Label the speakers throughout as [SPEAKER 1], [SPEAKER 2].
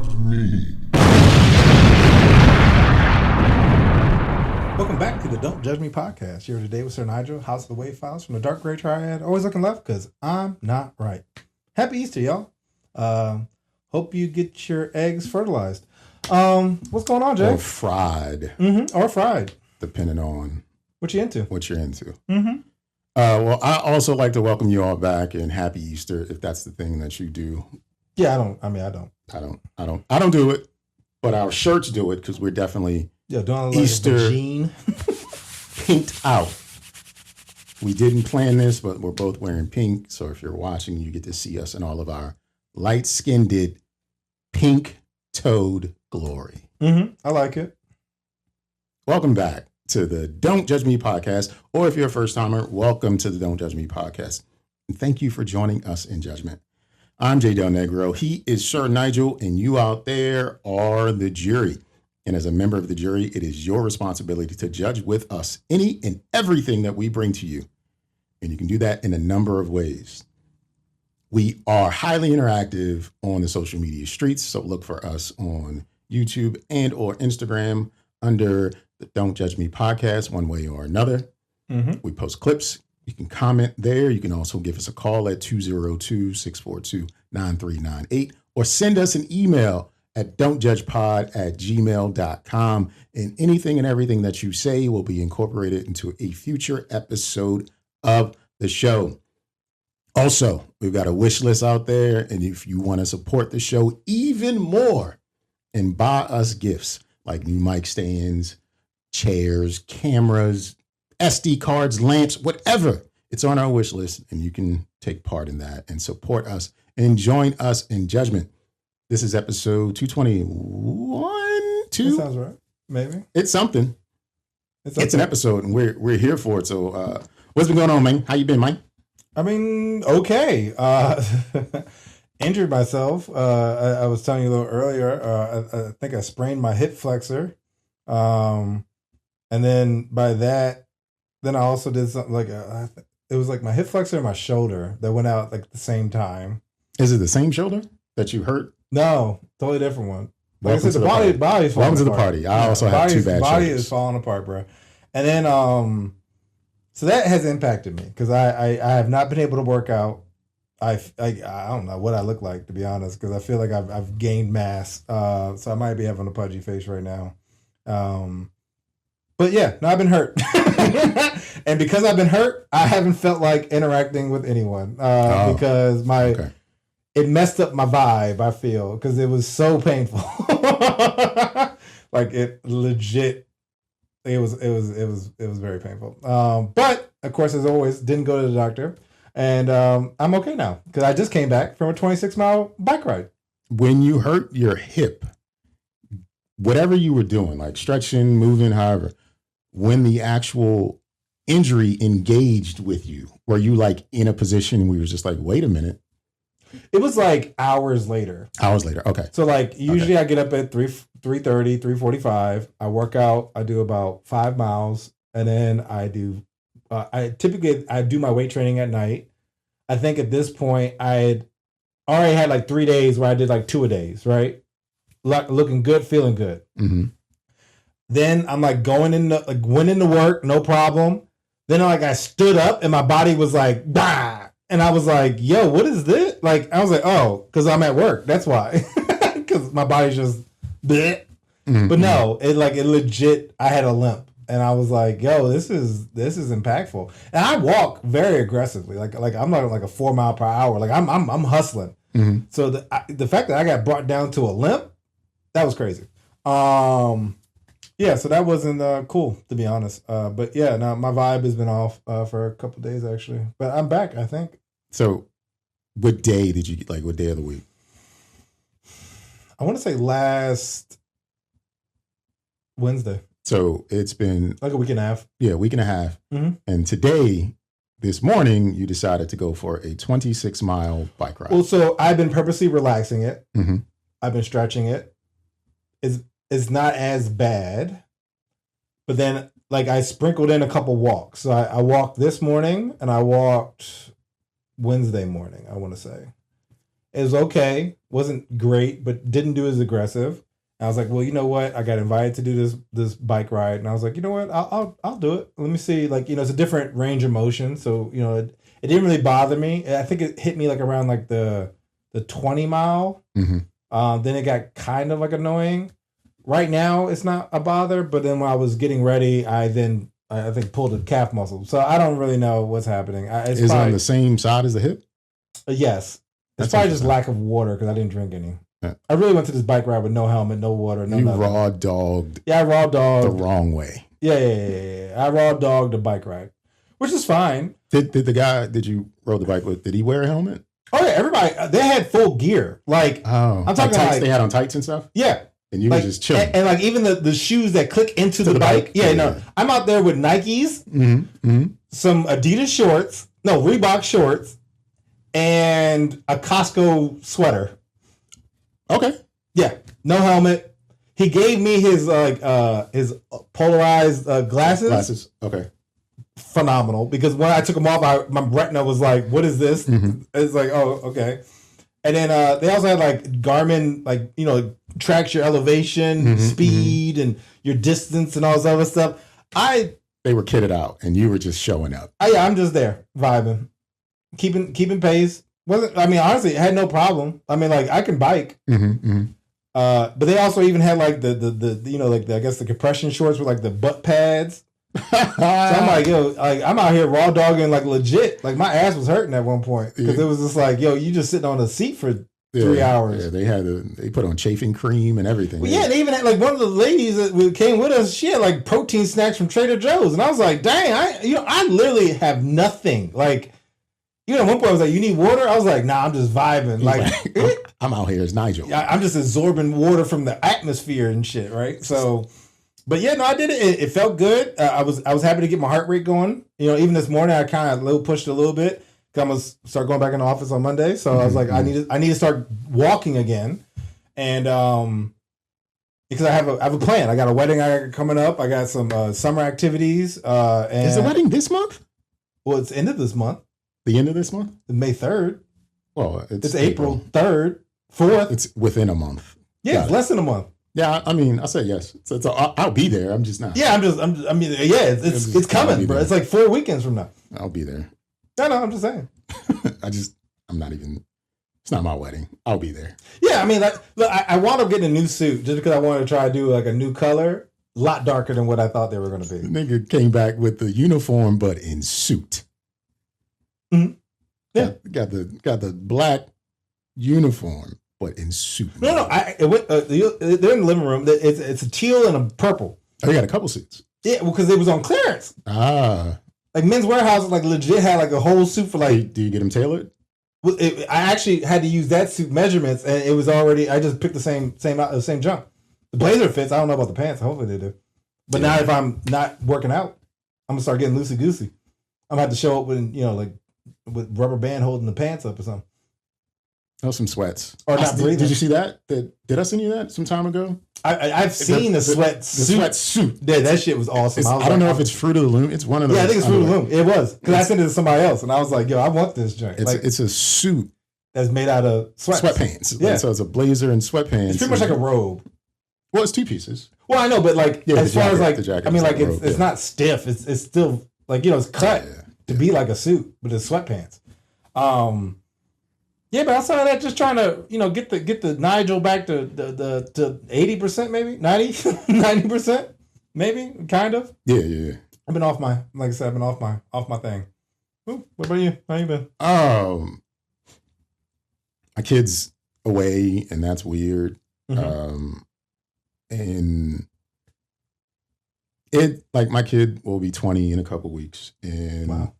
[SPEAKER 1] not me.
[SPEAKER 2] Welcome back to the Don't Judge Me podcast. Here today with Sir Nygel, House of the Wave Files from the Dark Gray Triad. Always looking left because I'm not right. Happy Easter, y'all. Hope you get your eggs fertilized. What's going on, Jay?
[SPEAKER 1] Or fried.
[SPEAKER 2] Or fried.
[SPEAKER 1] Depending on
[SPEAKER 2] what you into.
[SPEAKER 1] What you're into. Well, I also like to welcome you all back and happy Easter if that's the thing that you do.
[SPEAKER 2] Yeah, I
[SPEAKER 1] don't do it, but our shirts do it because we're definitely
[SPEAKER 2] doing
[SPEAKER 1] Easter pinked out. We didn't plan this, but we're both wearing pink. So if you're watching, you get to see us in all of our light-skinned, pink-toed glory.
[SPEAKER 2] I like it.
[SPEAKER 1] Welcome back to the Don't Judge Me podcast, or if you're a first-timer, welcome to the Don't Judge Me podcast. And thank you for joining us in judgment. I'm J. Delnegro. He is Sir Nygel, and you out there are the jury. And as a member of the jury, it is your responsibility to judge with us any and everything that we bring to you. And you can do that in a number of ways. We are highly interactive on the social media streets, so look for us on YouTube and or Instagram under the Don't Judge Me podcast one way or another. We post clips. You can comment there. You can also give us a call at 202-642-9398 or send us an email at dontjudgepod@gmail.com. And anything and everything that you say will be incorporated into a future episode of the show. Also, we've got a wish list out there. And if you want to support the show even more and buy us gifts like new mic stands, chairs, cameras, SD cards, lamps, whatever, it's on our wish list, and you can take part in that and support us and join us in judgment. This is episode 221, 2?
[SPEAKER 2] That sounds right. Maybe.
[SPEAKER 1] It's something. It's an episode, and we're here for it. So what's been going on, man? How you been, Mike?
[SPEAKER 2] I mean, okay. Injured myself. I was telling you a little earlier, I think I sprained my hip flexor. And then by that, then I also did something like it was like my hip flexor and my shoulder that went out like at the same time.
[SPEAKER 1] Is it the same shoulder that you hurt?
[SPEAKER 2] No, totally different one. Like
[SPEAKER 1] Welcome
[SPEAKER 2] I said, the body's falling apart.
[SPEAKER 1] Welcome to the party. I also have two bad
[SPEAKER 2] body
[SPEAKER 1] shoulders.
[SPEAKER 2] is falling apart, bro. And then so that has impacted me because I have not been able to work out. I don't know what I look like, to be honest, because I feel like I've gained mass. So I might be having a pudgy face right now. But yeah, no, I've been hurt. And because I've been hurt, I haven't felt like interacting with anyone because it messed up my vibe, I feel, because it was so painful. Like it legit, it was very painful. But of course, as always, didn't go to the doctor. And I'm okay now because I just came back from a 26-mile bike ride.
[SPEAKER 1] When you hurt your hip, whatever you were doing, like stretching, moving, however, when the actual injury engaged with you, were you like in a position where you was just like, wait a minute?
[SPEAKER 2] It was like hours later.
[SPEAKER 1] Okay.
[SPEAKER 2] So like usually I get up at 3:30, 3:45. I work out. I do about 5 miles, and then I do. I do my weight training at night. I think at this point I already had like 3 days where I did like 2 a days, right? Looking good, feeling good. Then I'm like went into work, no problem. Then I stood up and my body was like, bah. And I was like, yo, what is this? Like, I was like, oh, because I'm at work. That's why. Because my body's just bleh. But no, it legit, I had a limp. And I was like, yo, this is impactful. And I walk very aggressively. Like I'm not like a 4 mile per hour. Like I'm hustling. So the fact that I got brought down to a limp, that was crazy. Yeah, so that wasn't cool, to be honest. But yeah, now my vibe has been off for a couple of days actually. But I'm back, I think.
[SPEAKER 1] So what day did you get? Like what day of the week?
[SPEAKER 2] I want to say last Wednesday.
[SPEAKER 1] So it's been
[SPEAKER 2] like a week and a half.
[SPEAKER 1] Yeah, a week and a half. And today, this morning, you decided to go for a 26-mile bike ride.
[SPEAKER 2] Well, so I've been purposely relaxing it. I've been stretching it. It's not as bad. But then, like, I sprinkled in a couple walks. So I walked this morning and I walked Wednesday morning, I want to say. It was okay. Wasn't great, but didn't do as aggressive. I was like, well, you know what? I got invited to do this bike ride, and I was like, you know what? I'll do it. Let me see. Like, it's a different range of motion, so it didn't really bother me. I think it hit me like around like the 20 mile.
[SPEAKER 1] Mm-hmm.
[SPEAKER 2] Then it got kind of like annoying. Right now, it's not a bother, but then when I was getting ready, I think pulled a calf muscle. So I don't really know what's happening.
[SPEAKER 1] Is it on the same side as the hip?
[SPEAKER 2] Yes. It's probably just lack of water because I didn't drink any.
[SPEAKER 1] Yeah.
[SPEAKER 2] I really went to this bike ride with no helmet, no water, no nothing.
[SPEAKER 1] Raw dogged.
[SPEAKER 2] Yeah, I raw dogged.
[SPEAKER 1] The wrong way.
[SPEAKER 2] Yeah. I raw dogged the bike ride, which is fine.
[SPEAKER 1] Did the guy that you rode the bike with, did he wear a helmet?
[SPEAKER 2] Oh, yeah, everybody, they had full gear. Like,
[SPEAKER 1] I'm talking like they had on tights and stuff?
[SPEAKER 2] Yeah.
[SPEAKER 1] And you were just chilling.
[SPEAKER 2] And like even the shoes that click into the bike. Yeah, no. I'm out there with Nikes, some Adidas shorts, no, Reebok shorts, and a Costco sweater.
[SPEAKER 1] Okay.
[SPEAKER 2] Yeah, no helmet. He gave me his his polarized glasses.
[SPEAKER 1] Glasses. Okay.
[SPEAKER 2] Phenomenal, because when I took them off, my retina was like, "What is this?" Mm-hmm. It's like, "Oh, okay." And then they also had like Garmin, like tracks your elevation, speed, and your distance, and all this other stuff.
[SPEAKER 1] They were kitted out, and you were just showing up.
[SPEAKER 2] I'm just there vibing, keeping pace. Honestly, I had no problem. Like I can bike. But they also even had like the I guess the compression shorts with like the butt pads. So I'm like, I'm out here raw dogging like legit. Like my ass was hurting at one point because it was just like, you just sitting on a seat for 3 hours.
[SPEAKER 1] Yeah, they put on chafing cream and everything.
[SPEAKER 2] Well, they even had like one of the ladies that came with us. She had like protein snacks from Trader Joe's, and I was like, dang, I literally have nothing. Like, at one point I was like, you need water? I was like, nah, I'm just vibing. Like
[SPEAKER 1] I'm out here as Nygel.
[SPEAKER 2] I'm just absorbing water from the atmosphere and shit, right? So. But yeah, no, I did it. It felt good. I was happy to get my heart rate going. Even this morning, I kind of pushed a little bit. I'm gonna start going back in the office on Monday, so I was like, I need to start walking again, and because I have a plan. I got a wedding coming up. I got some summer activities. And
[SPEAKER 1] is the wedding this month?
[SPEAKER 2] Well, it's end of this month.
[SPEAKER 1] The end of this month?
[SPEAKER 2] May 3rd.
[SPEAKER 1] Well, it's
[SPEAKER 2] April 3rd, 4th.
[SPEAKER 1] It's within a month.
[SPEAKER 2] Yeah, it's less than a month.
[SPEAKER 1] Yeah, I said yes. So I'll be there. I'm just not.
[SPEAKER 2] Yeah, it's coming, bro. It's like 4 weekends from now.
[SPEAKER 1] I'll be there.
[SPEAKER 2] No, I'm just saying.
[SPEAKER 1] I'm not even. It's not my wedding. I'll be there.
[SPEAKER 2] Yeah, I wound up getting a new suit just because I wanted to try to do like a new color, a lot darker than what I thought they were going to be.
[SPEAKER 1] The nigga came back with the uniform, but in suit.
[SPEAKER 2] Mm-hmm. Yeah,
[SPEAKER 1] got the black uniform. But in suit.
[SPEAKER 2] No. They're in the living room. It's a teal and a purple.
[SPEAKER 1] Oh, you got a couple suits.
[SPEAKER 2] Yeah, because it was on clearance. Like Men's Warehouse, like legit had like a whole suit for like.
[SPEAKER 1] Do you get them tailored?
[SPEAKER 2] I actually had to use that suit measurements, and it was already. I just picked the same junk. The blazer fits. I don't know about the pants. Hopefully they do. But now if I'm not working out, I'm gonna start getting loosey goosey. I'm gonna have to show up with like with rubber band holding the pants up or something.
[SPEAKER 1] Oh, some sweats.
[SPEAKER 2] Or not breathing.
[SPEAKER 1] Did you see that? Did I send you that some time ago?
[SPEAKER 2] I've seen the sweat suit. Yeah, that shit was awesome.
[SPEAKER 1] I don't know if it's Fruit of the Loom. It's one of those.
[SPEAKER 2] Yeah, I think it's Fruit of the Loom. It was. Because I sent it to somebody else, and I was like, yo, I want this joint.
[SPEAKER 1] It's a suit.
[SPEAKER 2] That's made out of
[SPEAKER 1] sweatpants.
[SPEAKER 2] Yeah.
[SPEAKER 1] So it's a blazer and sweatpants.
[SPEAKER 2] It's pretty much like a robe.
[SPEAKER 1] Well, it's 2 pieces.
[SPEAKER 2] Well, I know, but like, as far as like, the jacket
[SPEAKER 1] it's
[SPEAKER 2] not stiff. It's still like, it's cut to be like a suit, but it's sweatpants. Yeah, but outside of that, just trying to, get the Nygel back to 80%, maybe 90%, maybe kind of.
[SPEAKER 1] Yeah.
[SPEAKER 2] I've been off my thing. Ooh, what about you? How you been?
[SPEAKER 1] My kid's away, and that's weird.
[SPEAKER 2] Mm-hmm.
[SPEAKER 1] And it my kid will be 20 in a couple weeks, and
[SPEAKER 2] wow.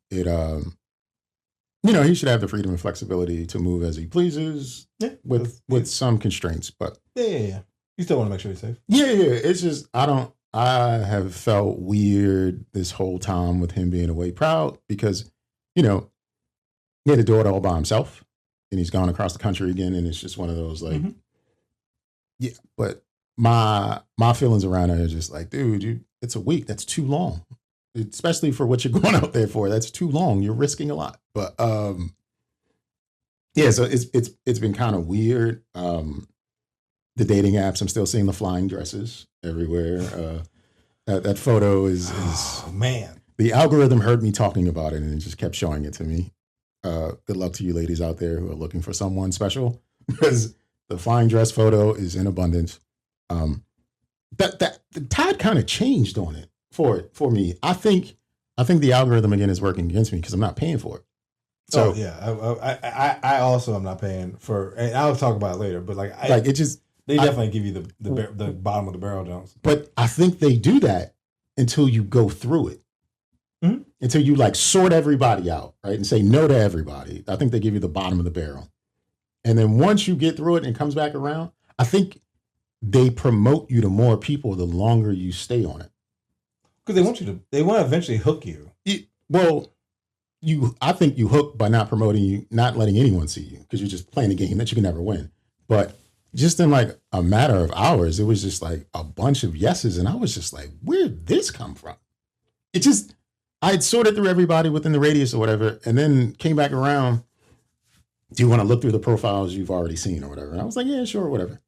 [SPEAKER 1] He should have the freedom and flexibility to move as he pleases, with some constraints. But
[SPEAKER 2] yeah, you still want to make sure he's safe.
[SPEAKER 1] Yeah. It's just I have felt weird this whole time with him being away, proud because he had a daughter all by himself, and he's gone across the country again, and it's just one of those like, yeah. But my feelings around it are just like, dude, it's a week. That's too long. Especially for what you're going out there for. That's too long. You're risking a lot. But Yeah, so it's been kind of weird. The dating apps, I'm still seeing the flying dresses everywhere. That photo is
[SPEAKER 2] Oh man.
[SPEAKER 1] The algorithm heard me talking about it and it just kept showing it to me. Good luck to you ladies out there who are looking for someone special because the flying dress photo is in abundance. That the tide kind of changed on it for me. I think the algorithm again is working against me because I'm not paying for it. So
[SPEAKER 2] I also am not paying for, and I'll talk about it later. But
[SPEAKER 1] it just
[SPEAKER 2] they definitely give you the bottom of the barrel jumps.
[SPEAKER 1] But I think they do that until you go through it.
[SPEAKER 2] Mm-hmm.
[SPEAKER 1] Until you like sort everybody out, right? And say no to everybody. I think they give you the bottom of the barrel. And then once you get through it and it comes back around, I think they promote you to more people the longer you stay on it.
[SPEAKER 2] Because they want to eventually hook you.
[SPEAKER 1] I think you hook by not promoting you, not letting anyone see you because you're just playing a game that you can never win. But just in like a matter of hours, it was just like a bunch of yeses. And I was just like, where'd this come from? I had sorted through everybody within the radius or whatever, and then came back around. Do you want to look through the profiles you've already seen or whatever? And I was like, yeah, sure, whatever.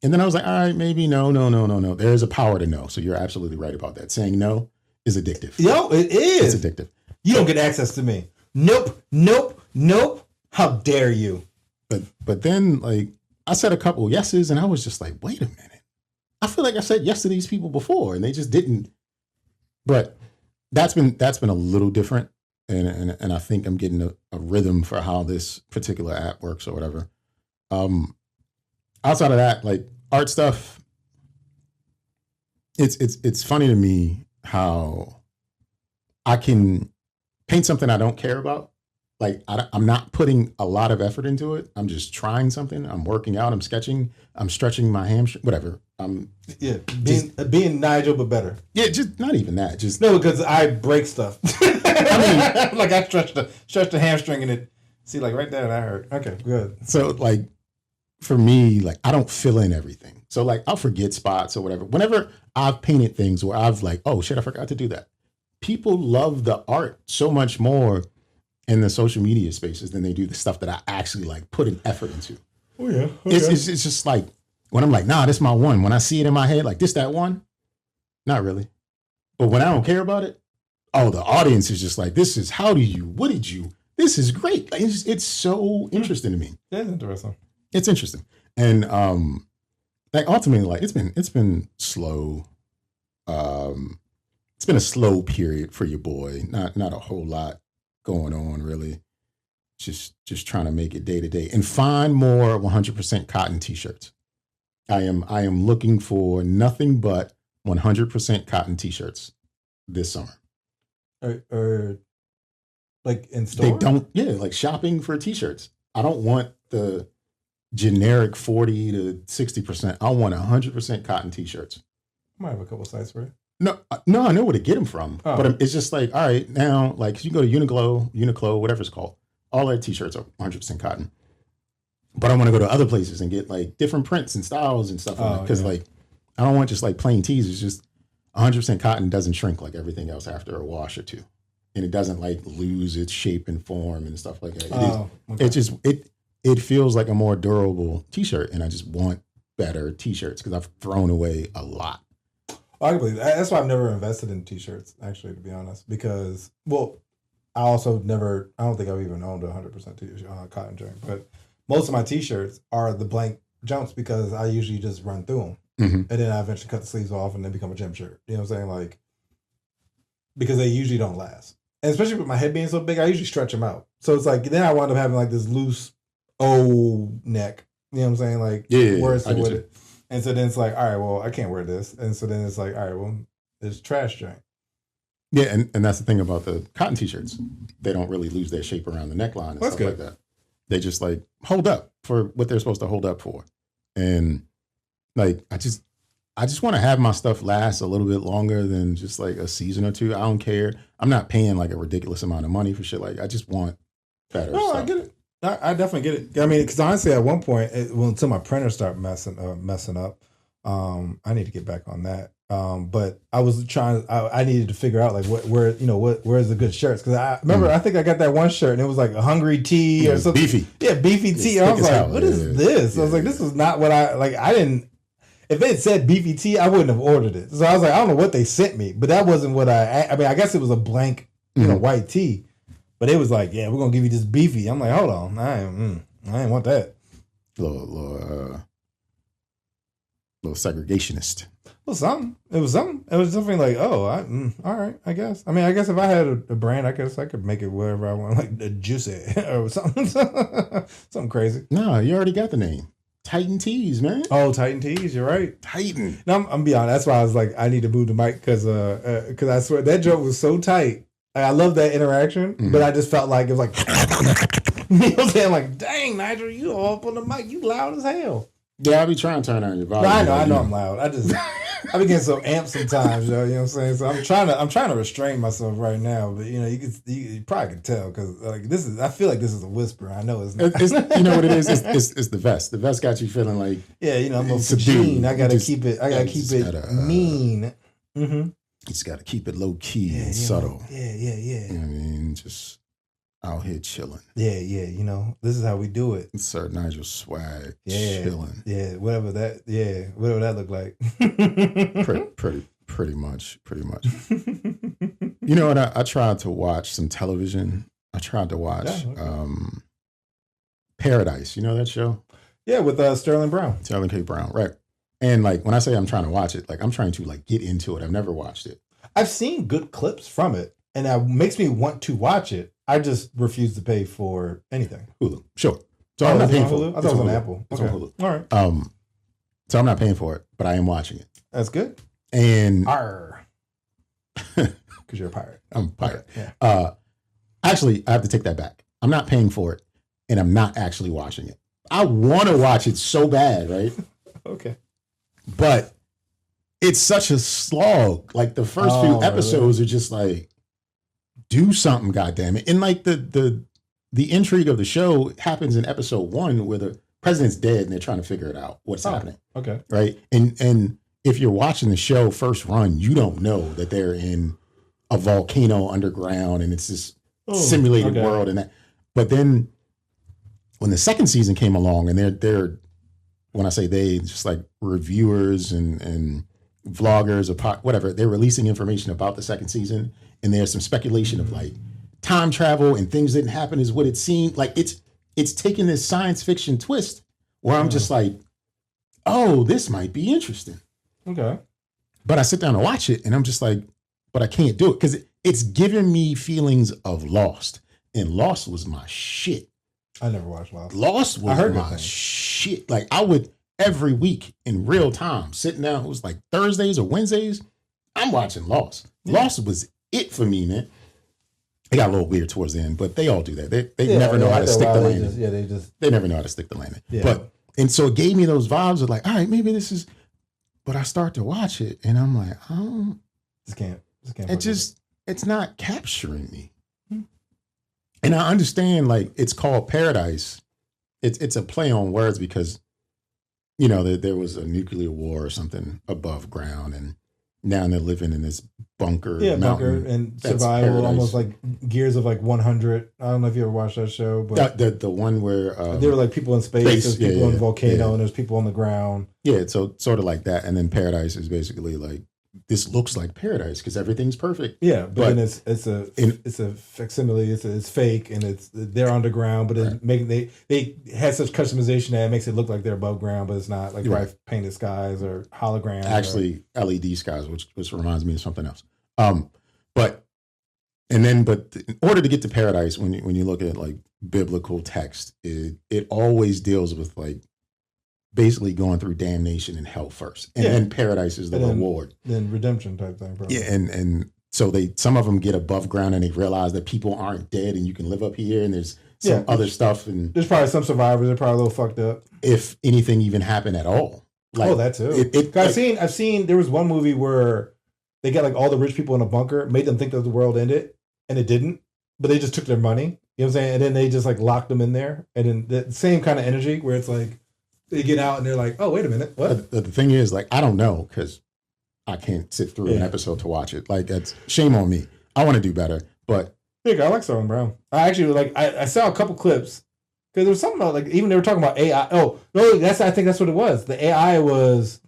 [SPEAKER 1] And then I was like, all right, maybe no. There is a power to no. So you're absolutely right about that. Saying no is addictive.
[SPEAKER 2] Yo, it is.
[SPEAKER 1] It's addictive.
[SPEAKER 2] You don't get access to me. Nope. How dare you?
[SPEAKER 1] But then like I said a couple yeses and I was just like, wait a minute. I feel like I said yes to these people before and they just didn't. But that's been a little different. And I think I'm getting a rhythm for how this particular app works or whatever. Outside of that, like art stuff, it's funny to me how I can paint something I don't care about. Like I'm not putting a lot of effort into it. I'm just trying something. I'm working out. I'm sketching. I'm stretching my hamstring. Whatever.
[SPEAKER 2] Being Nigel, but better.
[SPEAKER 1] Yeah, just not even that. Just
[SPEAKER 2] no, because I break stuff. I mean, like I stretched the hamstring and it. See, like right there, that hurt. Okay, good.
[SPEAKER 1] So like for me, like I don't fill in everything. So like I'll forget spots or whatever. Whenever I've painted things where I've like, oh shit, I forgot to do that. People love the art so much more in the social media spaces than they do the stuff that I actually like put an effort into.
[SPEAKER 2] Oh yeah. Okay.
[SPEAKER 1] It's just like when I'm like, nah, this is my one. When I see it in my head, like this, that one, not really. But when I don't care about it, oh, the audience is just like, this is, what did you, this is great. Like, it's so interesting to me.
[SPEAKER 2] That's interesting.
[SPEAKER 1] It's interesting. And like ultimately, like it's been slow. It's been a slow period for your boy. Not a whole lot going on really. Just trying to make it day to day and find more 100% cotton t-shirts. I am looking for nothing but 100% cotton t-shirts this summer.
[SPEAKER 2] Or like in store?
[SPEAKER 1] Like shopping for t-shirts. I don't want the generic 40 to 60%. I want 100% cotton t-shirts.
[SPEAKER 2] I might have a couple sites for it.
[SPEAKER 1] No, I know where to get them from. Oh. But it's just like, all right, now, like you can go to Uniqlo, whatever it's called. All their t-shirts are 100% cotton. But I want to go to other places and get like different prints and styles and stuff. Because like, I don't want just like plain tees. It's just 100% cotton doesn't shrink like everything else after a wash or two. And it doesn't like lose its shape and form and stuff like that. It feels like a more durable t-shirt. And I just want better t-shirts because I've thrown away a lot.
[SPEAKER 2] I believe that's why I've never invested in t-shirts, actually, to be honest. Because, well, I don't think I've even owned a 100% t-shirt, cotton drink. But most of my t-shirts are the blank jumps because I usually just run through them. Mm-hmm. And then I eventually cut the sleeves off and then become a gym shirt. You know what I'm saying? Like, because they usually don't last. And especially with my head being so big, I usually stretch them out. So it's like, then I wound up having like this loose O neck. You know what I'm saying? Like, worse than with it. And so then it's like, all right, well, I can't wear this. And so then it's like, all right, well, it's trash joint.
[SPEAKER 1] Yeah, and that's the thing about the cotton t-shirts. They don't really lose their shape around the neckline and stuff like that. They just like hold up for what they're supposed to hold up for. And like, I just want to have my stuff last a little bit longer than just like a season or two. I don't care. I'm not paying like a ridiculous amount of money for shit. Like, I just want better stuff.
[SPEAKER 2] I get it. I definitely get it. I mean, because honestly, at one point, until my printer started messing up, I need to get back on that. But I was trying. I needed to figure out like where's the good shirts, because I remember I think I got that one shirt and it was like a hungry tea or something.
[SPEAKER 1] Beefy.
[SPEAKER 2] Yeah, beefy tea. And I was like, what is this? I was like, this is not what I didn't. If it said beefy tea, I wouldn't have ordered it. So I was like, I don't know what they sent me, but that wasn't what I mean, I guess it was a blank, white tea, but it was like, yeah, we're gonna give you this beefy. I'm like, hold on, I ain't want that.
[SPEAKER 1] Little segregationist.
[SPEAKER 2] Well, something. It was something. It was something like, oh, all right, I guess. I mean, I guess if I had a brand, I guess I could make it whatever I want, like the Juicy or something, something crazy.
[SPEAKER 1] No, you already got the name. Titan Tees, man.
[SPEAKER 2] Oh, Titan Tees, you're right.
[SPEAKER 1] Titan.
[SPEAKER 2] No, I'm be honest. That's why I was like, I need to move the mic because I swear that joke was so tight. I love that interaction, but I just felt like it was like, you know what I'm saying? Like, dang, Nigel, you all up on the mic, you loud as hell.
[SPEAKER 1] Yeah, I be trying to turn on your volume.
[SPEAKER 2] I know I'm loud. I be getting so amped sometimes, yo, you know what I'm saying? So I'm trying to restrain myself right now, but you probably can tell because like I feel like this is a whisper. I know it's not.
[SPEAKER 1] You know what it is? It's the vest. The vest got you feeling like,
[SPEAKER 2] yeah, I'm a little subdued. I gotta keep it mean. Mm-hmm.
[SPEAKER 1] You just gotta keep it low key and subtle.
[SPEAKER 2] Yeah.
[SPEAKER 1] You know what I mean? Just out here chilling.
[SPEAKER 2] Yeah. This is how we do it.
[SPEAKER 1] Sir Nygel swag, chilling.
[SPEAKER 2] Yeah, whatever that looked like.
[SPEAKER 1] pretty much. You know what? I tried to watch some television. I tried to watch Paradise. You know that show?
[SPEAKER 2] Yeah, with Sterling Brown.
[SPEAKER 1] Sterling K. Brown, right. And like when I say I'm trying to watch it, like I'm trying to like get into it. I've never watched it.
[SPEAKER 2] I've seen good clips from it, and that makes me want to watch it. I just refuse to pay for anything.
[SPEAKER 1] Hulu, sure. So I'm not paying for it.
[SPEAKER 2] I thought it was on Apple.
[SPEAKER 1] It's on Hulu.
[SPEAKER 2] All right.
[SPEAKER 1] So I'm not paying for it, but I am watching it.
[SPEAKER 2] That's good.
[SPEAKER 1] And
[SPEAKER 2] because you're a pirate.
[SPEAKER 1] I'm a pirate.
[SPEAKER 2] Okay. Yeah.
[SPEAKER 1] Actually, I have to take that back. I'm not paying for it, and I'm not actually watching it. I want to watch it so bad, right?
[SPEAKER 2] Okay.
[SPEAKER 1] But it's such a slog. Like the first few episodes are just like, do something, goddammit. And like the intrigue of the show happens in episode 1 where the president's dead and they're trying to figure it out, what's happening.
[SPEAKER 2] Okay.
[SPEAKER 1] Right. And if you're watching the show first run, you don't know that they're in a volcano underground and it's this simulated world and that. But then when the second season came along and they're when I say they, just like reviewers and vloggers or whatever, they're releasing information about the second season. And there's some speculation of like time travel and things didn't happen as what it seemed. Like it's taking this science fiction twist where I'm just like, oh, this might be interesting.
[SPEAKER 2] Okay.
[SPEAKER 1] But I sit down and watch it and I'm just like, but I can't do it because it's giving me feelings of Lost. And Lost was my shit.
[SPEAKER 2] I never watched Lost.
[SPEAKER 1] Lost was my shit. Like I would every week in real time sitting down. It was like Thursdays or Wednesdays. I'm watching Lost. Yeah. Lost was it for me, man. It got a little weird towards the end, but they all do that. They never know how to stick the landing. They never know how to stick the landing. Yeah. And so it gave me those vibes of like, all right, maybe this is. But I start to watch it, and I'm like, oh,
[SPEAKER 2] this can't.
[SPEAKER 1] It's not capturing me. And I understand, like, it's called Paradise. It's a play on words because, there was a nuclear war or something above ground, and now they're living in this bunker.
[SPEAKER 2] Yeah, bunker and survival, almost like Gears of like 100. I don't know if you ever watched that show, but
[SPEAKER 1] the one where
[SPEAKER 2] there were like people in space, there's people in the volcano, and there's people on the ground.
[SPEAKER 1] Yeah, so sort of like that, and then Paradise is basically like this looks like paradise because everything's perfect.
[SPEAKER 2] Yeah, but then it's a facsimile. It's fake, and they're underground. But they had such customization that it makes it look like they're above ground, but it's not like painted skies or holograms.
[SPEAKER 1] Actually, LED skies, which reminds me of something else. But in order to get to paradise, when you look at like biblical text, it always deals with like basically going through damnation and hell first, and then paradise is the reward,
[SPEAKER 2] then redemption type thing. Probably.
[SPEAKER 1] Yeah, and so some of them get above ground and they realize that people aren't dead and you can live up here, and there's some other stuff, and
[SPEAKER 2] there's probably some survivors that are probably a little fucked up
[SPEAKER 1] if anything even happened at all. Like,
[SPEAKER 2] that too. I've seen there was one movie where they got like all the rich people in a bunker, made them think that the world ended, and it didn't, but they just took their money. You know what I'm saying? And then they just like locked them in there, and then the same kind of energy where it's like, They get out and they're like, oh, wait a minute. What?
[SPEAKER 1] The thing is, like, I don't know because I can't sit through an episode to watch it. Like, that's shame on me. I want to do better, but.
[SPEAKER 2] I like Sterling Brown. I actually like. I saw a couple clips because there was something about like even they were talking about AI. Oh no, I think that's what it was. The AI was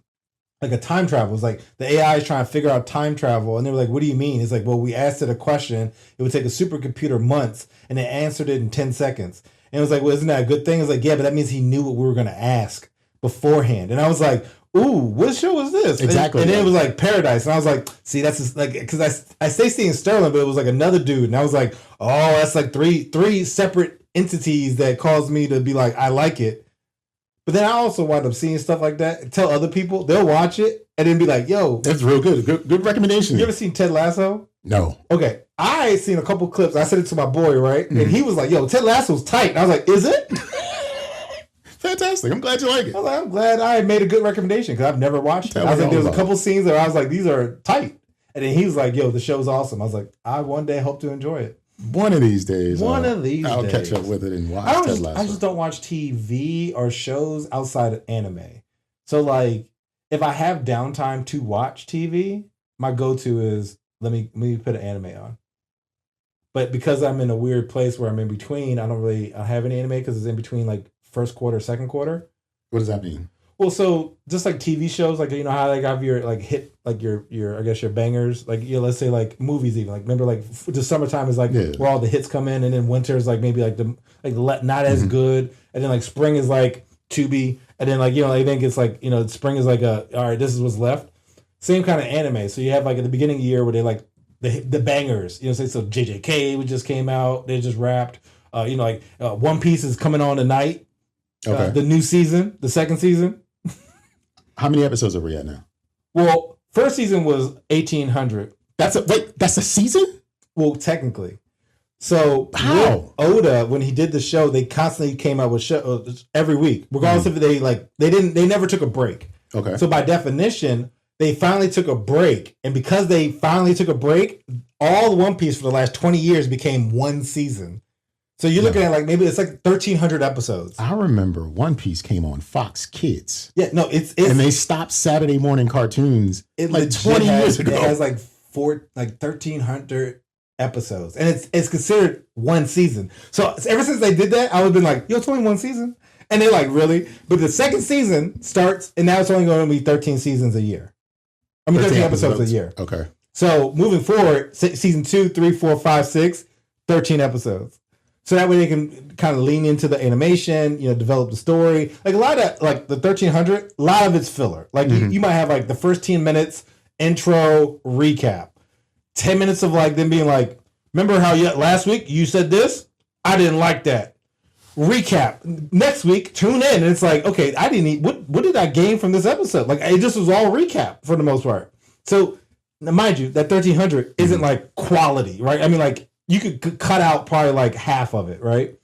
[SPEAKER 2] like a time travel. It was like the AI is trying to figure out time travel, and they were like, "What do you mean?" It's like, "Well, we asked it a question. It would take a supercomputer months, and it answered it in 10 seconds." And it was like, "Well, isn't that a good thing?" It's like, "Yeah, but that means he knew what we were going to ask beforehand." And I was like, ooh, what show was this?
[SPEAKER 1] Exactly.
[SPEAKER 2] And then it was like Paradise. And I was like, see, that's just like, because I stay seeing Sterling, but it was like another dude. And I was like, oh, that's like three separate entities that caused me to be like, I like it. But then I also wind up seeing stuff like that. Tell other people, they'll watch it and then be like, yo.
[SPEAKER 1] That's real good. Good recommendation.
[SPEAKER 2] You ever seen Ted Lasso?
[SPEAKER 1] No.
[SPEAKER 2] Okay. I seen a couple clips. I said it to my boy, right? Mm-hmm. And he was like, yo, Ted Lasso's tight. And I was like, is it?
[SPEAKER 1] Fantastic. I'm glad you like it.
[SPEAKER 2] I was like, I'm glad I made a good recommendation because I've never watched it. I was like, there was a couple scenes where I was like, these are tight. And then he was like, yo, the show's awesome. I was like, I one day hope to enjoy it.
[SPEAKER 1] One of these days.
[SPEAKER 2] I'll
[SPEAKER 1] catch up with it and watch Ted Lasso.
[SPEAKER 2] I just don't watch TV or shows outside of anime. So like, if I have downtime to watch TV, my go-to is let me put an anime on. But because I'm in a weird place where I'm in between, I have any anime because it's in between like first quarter, second quarter.
[SPEAKER 1] What does that mean?
[SPEAKER 2] Well, so just like TV shows, like you know how they have your like hit, like your I guess your bangers, like let's say like movies even. Like remember like the summertime is like where all the hits come in, and then winter is like maybe like not as good, and then like spring is like to be, and then like I think it's like spring is like all right, this is what's left. Same kind of anime. So you have like at the beginning of the year where they like the bangers, so JJK just came out, they just wrapped. One Piece is coming on tonight. Okay. The new season, the second season.
[SPEAKER 1] How many episodes are we at now?
[SPEAKER 2] Well, first season was 1,800.
[SPEAKER 1] That's a season?
[SPEAKER 2] Well, technically. So
[SPEAKER 1] how
[SPEAKER 2] Oda, when he did the show, they constantly came out with shows every week, regardless if they never took a break.
[SPEAKER 1] Okay.
[SPEAKER 2] So by definition, they finally took a break, and because they finally took a break, all One Piece for the last 20 years became one season. So you're looking at like maybe it's like 1,300 episodes.
[SPEAKER 1] I remember One Piece came on Fox Kids.
[SPEAKER 2] Yeah, no, it's
[SPEAKER 1] and they stopped Saturday morning cartoons like 20 years ago.
[SPEAKER 2] It has like 1,300 episodes, and it's considered one season. So ever since they did that, I would have been like, yo, it's only one season, and they're like, really? But the second season starts, and now it's only going to be 13 seasons a year. 13 episodes a year.
[SPEAKER 1] Okay.
[SPEAKER 2] So moving forward, season 2, 3, 4, 5, 6, 13 episodes. So that way they can kind of lean into the animation, develop the story. Like a lot of like the 1,300, a lot of it's filler. Like you might have like the first 10 minutes intro recap, 10 minutes of like them being like, remember how last week you said this? I didn't like that. Recap. Next week, tune in. And it's like, okay, I didn't eat. What did I gain from this episode? Like it just was all recap for the most part. So mind you, that 1,300 isn't like quality, right? I mean, like you could cut out probably like half of it, right?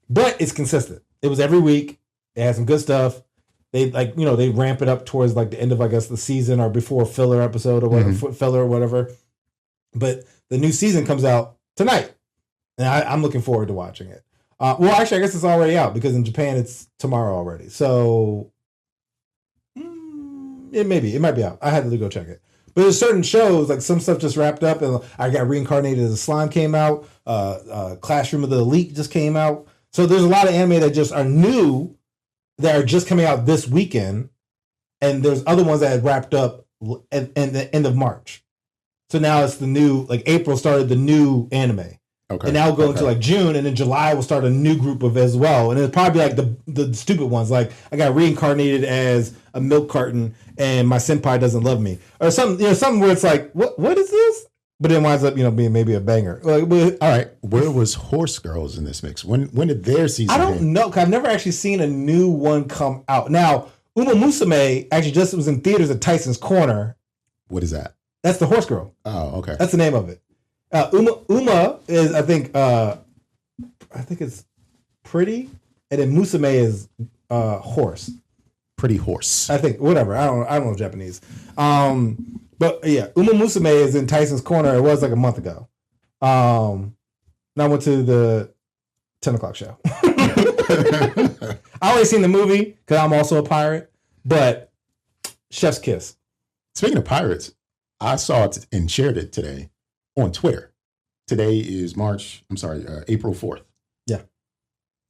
[SPEAKER 2] But it's consistent. It was every week. It had some good stuff. They they ramp it up towards like the end of, I guess, the season or before a filler episode or whatever, filler or whatever. But the new season comes out tonight, and I'm looking forward to watching it. Well, actually, I guess it's already out because in Japan it's tomorrow already. So it might be out. I had to go check it. But there's certain shows, like some stuff just wrapped up, and I Got Reincarnated as a Slime came out. Classroom of the Elite just came out. So there's a lot of anime that just are new, that are just coming out this weekend, and there's other ones that had wrapped up at the end of March. So now it's the new, like April started the new anime. Okay. And now we'll go into like June, and then July will start a new group of as well. And it'll probably be like the stupid ones. Like I got reincarnated as a milk carton and my senpai doesn't love me. Or something, something where it's like, what is this? But then winds up, being maybe a banger. Like,
[SPEAKER 1] all right. Where was Horse Girls in this mix? When did their season
[SPEAKER 2] I don't know, because I've never actually seen a new one come out. Now, Uma Musume actually just was in theaters at Tyson's Corner.
[SPEAKER 1] What is that?
[SPEAKER 2] That's the Horse Girl.
[SPEAKER 1] Oh, okay.
[SPEAKER 2] That's the name of it. Uma is, I think it's pretty, and then Musume is horse.
[SPEAKER 1] Pretty horse.
[SPEAKER 2] I think, whatever. I don't know Japanese. But yeah, Uma Musume is in Tyson's Corner. It was like a month ago. Now I went to the 10 o'clock show. I only seen the movie because I'm also a pirate, but chef's kiss.
[SPEAKER 1] Speaking of pirates, I saw it and shared it today on Twitter. Today is April 4th.
[SPEAKER 2] Yeah.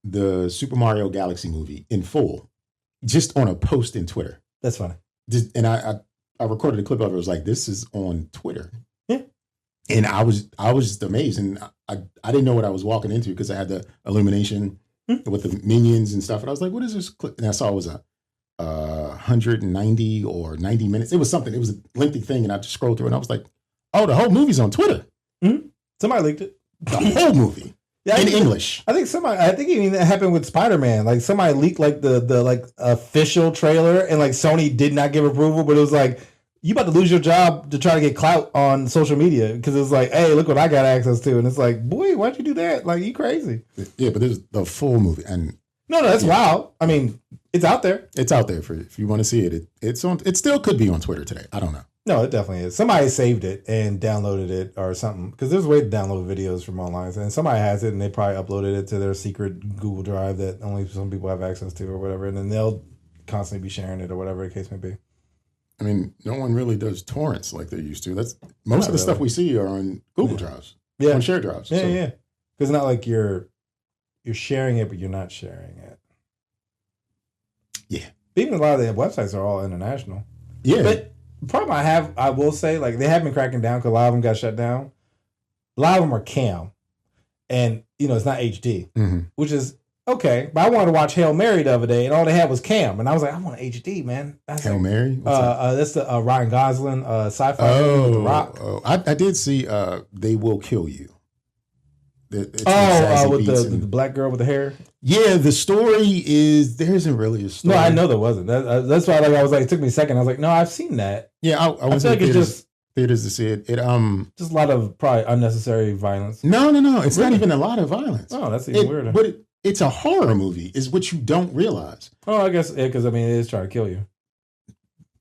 [SPEAKER 1] The Super Mario Galaxy movie in full, just on a post in Twitter.
[SPEAKER 2] That's funny.
[SPEAKER 1] And I recorded a clip of it. It was like, this is on Twitter.
[SPEAKER 2] Yeah.
[SPEAKER 1] And I was just amazed. And I didn't know what I was walking into because I had the illumination with the minions and stuff. And I was like, what is this clip? And I saw it was a 190 or 90 minutes. It was something. It was a lengthy thing. And I just scrolled through and I was like, oh, the whole movie's on Twitter.
[SPEAKER 2] Mm-hmm. Somebody leaked it.
[SPEAKER 1] The whole movie. Yeah, in English.
[SPEAKER 2] I think even that happened with Spider-Man. Like somebody leaked like the like official trailer and like Sony did not give approval, but it was like, you about to lose your job to try to get clout on social media because it's like, hey, look what I got access to. And it's like, boy, why'd you do that? Like, you crazy.
[SPEAKER 1] Yeah, but there's the full movie. And
[SPEAKER 2] no, that's wild. I mean, it's out there.
[SPEAKER 1] It's out there for if you want to see it. It's on. It still could be on Twitter today. I don't know.
[SPEAKER 2] No, it definitely is. Somebody saved it and downloaded it or something because there's a way to download videos from online, and somebody has it and they probably uploaded it to their secret Google Drive that only some people have access to or whatever, and then they'll constantly be sharing it or whatever the case may be.
[SPEAKER 1] I mean, no one really does torrents like they used to. That's most of the stuff we see are on Google Drives, on shared drives.
[SPEAKER 2] Yeah, yeah. Because it's not like you're sharing it, but you're not sharing it.
[SPEAKER 1] Yeah.
[SPEAKER 2] Even a lot of the websites are all international.
[SPEAKER 1] Yeah.
[SPEAKER 2] But the problem I will say, like, they have been cracking down because a lot of them got shut down. A lot of them are cam. And, it's not HD, which is okay. But I wanted to watch Hail Mary the other day, and all they had was cam. And I was like, I want HD, man.
[SPEAKER 1] Hail Mary?
[SPEAKER 2] That's the Ryan Gosling sci-fi movie with The Rock.
[SPEAKER 1] Oh, I did see They Will Kill You.
[SPEAKER 2] With the black girl with the hair.
[SPEAKER 1] Yeah, the story is there isn't really a story.
[SPEAKER 2] No, I know there wasn't. That's why I was like, it took me a second. I was like, no, I've seen that.
[SPEAKER 1] Yeah, I was in theaters to see it.
[SPEAKER 2] Just a lot of probably unnecessary violence.
[SPEAKER 1] No, it's not even a lot of violence.
[SPEAKER 2] Oh, that's even weirder.
[SPEAKER 1] But it's a horror movie, is what you don't realize.
[SPEAKER 2] Oh, I guess because it is trying to kill you.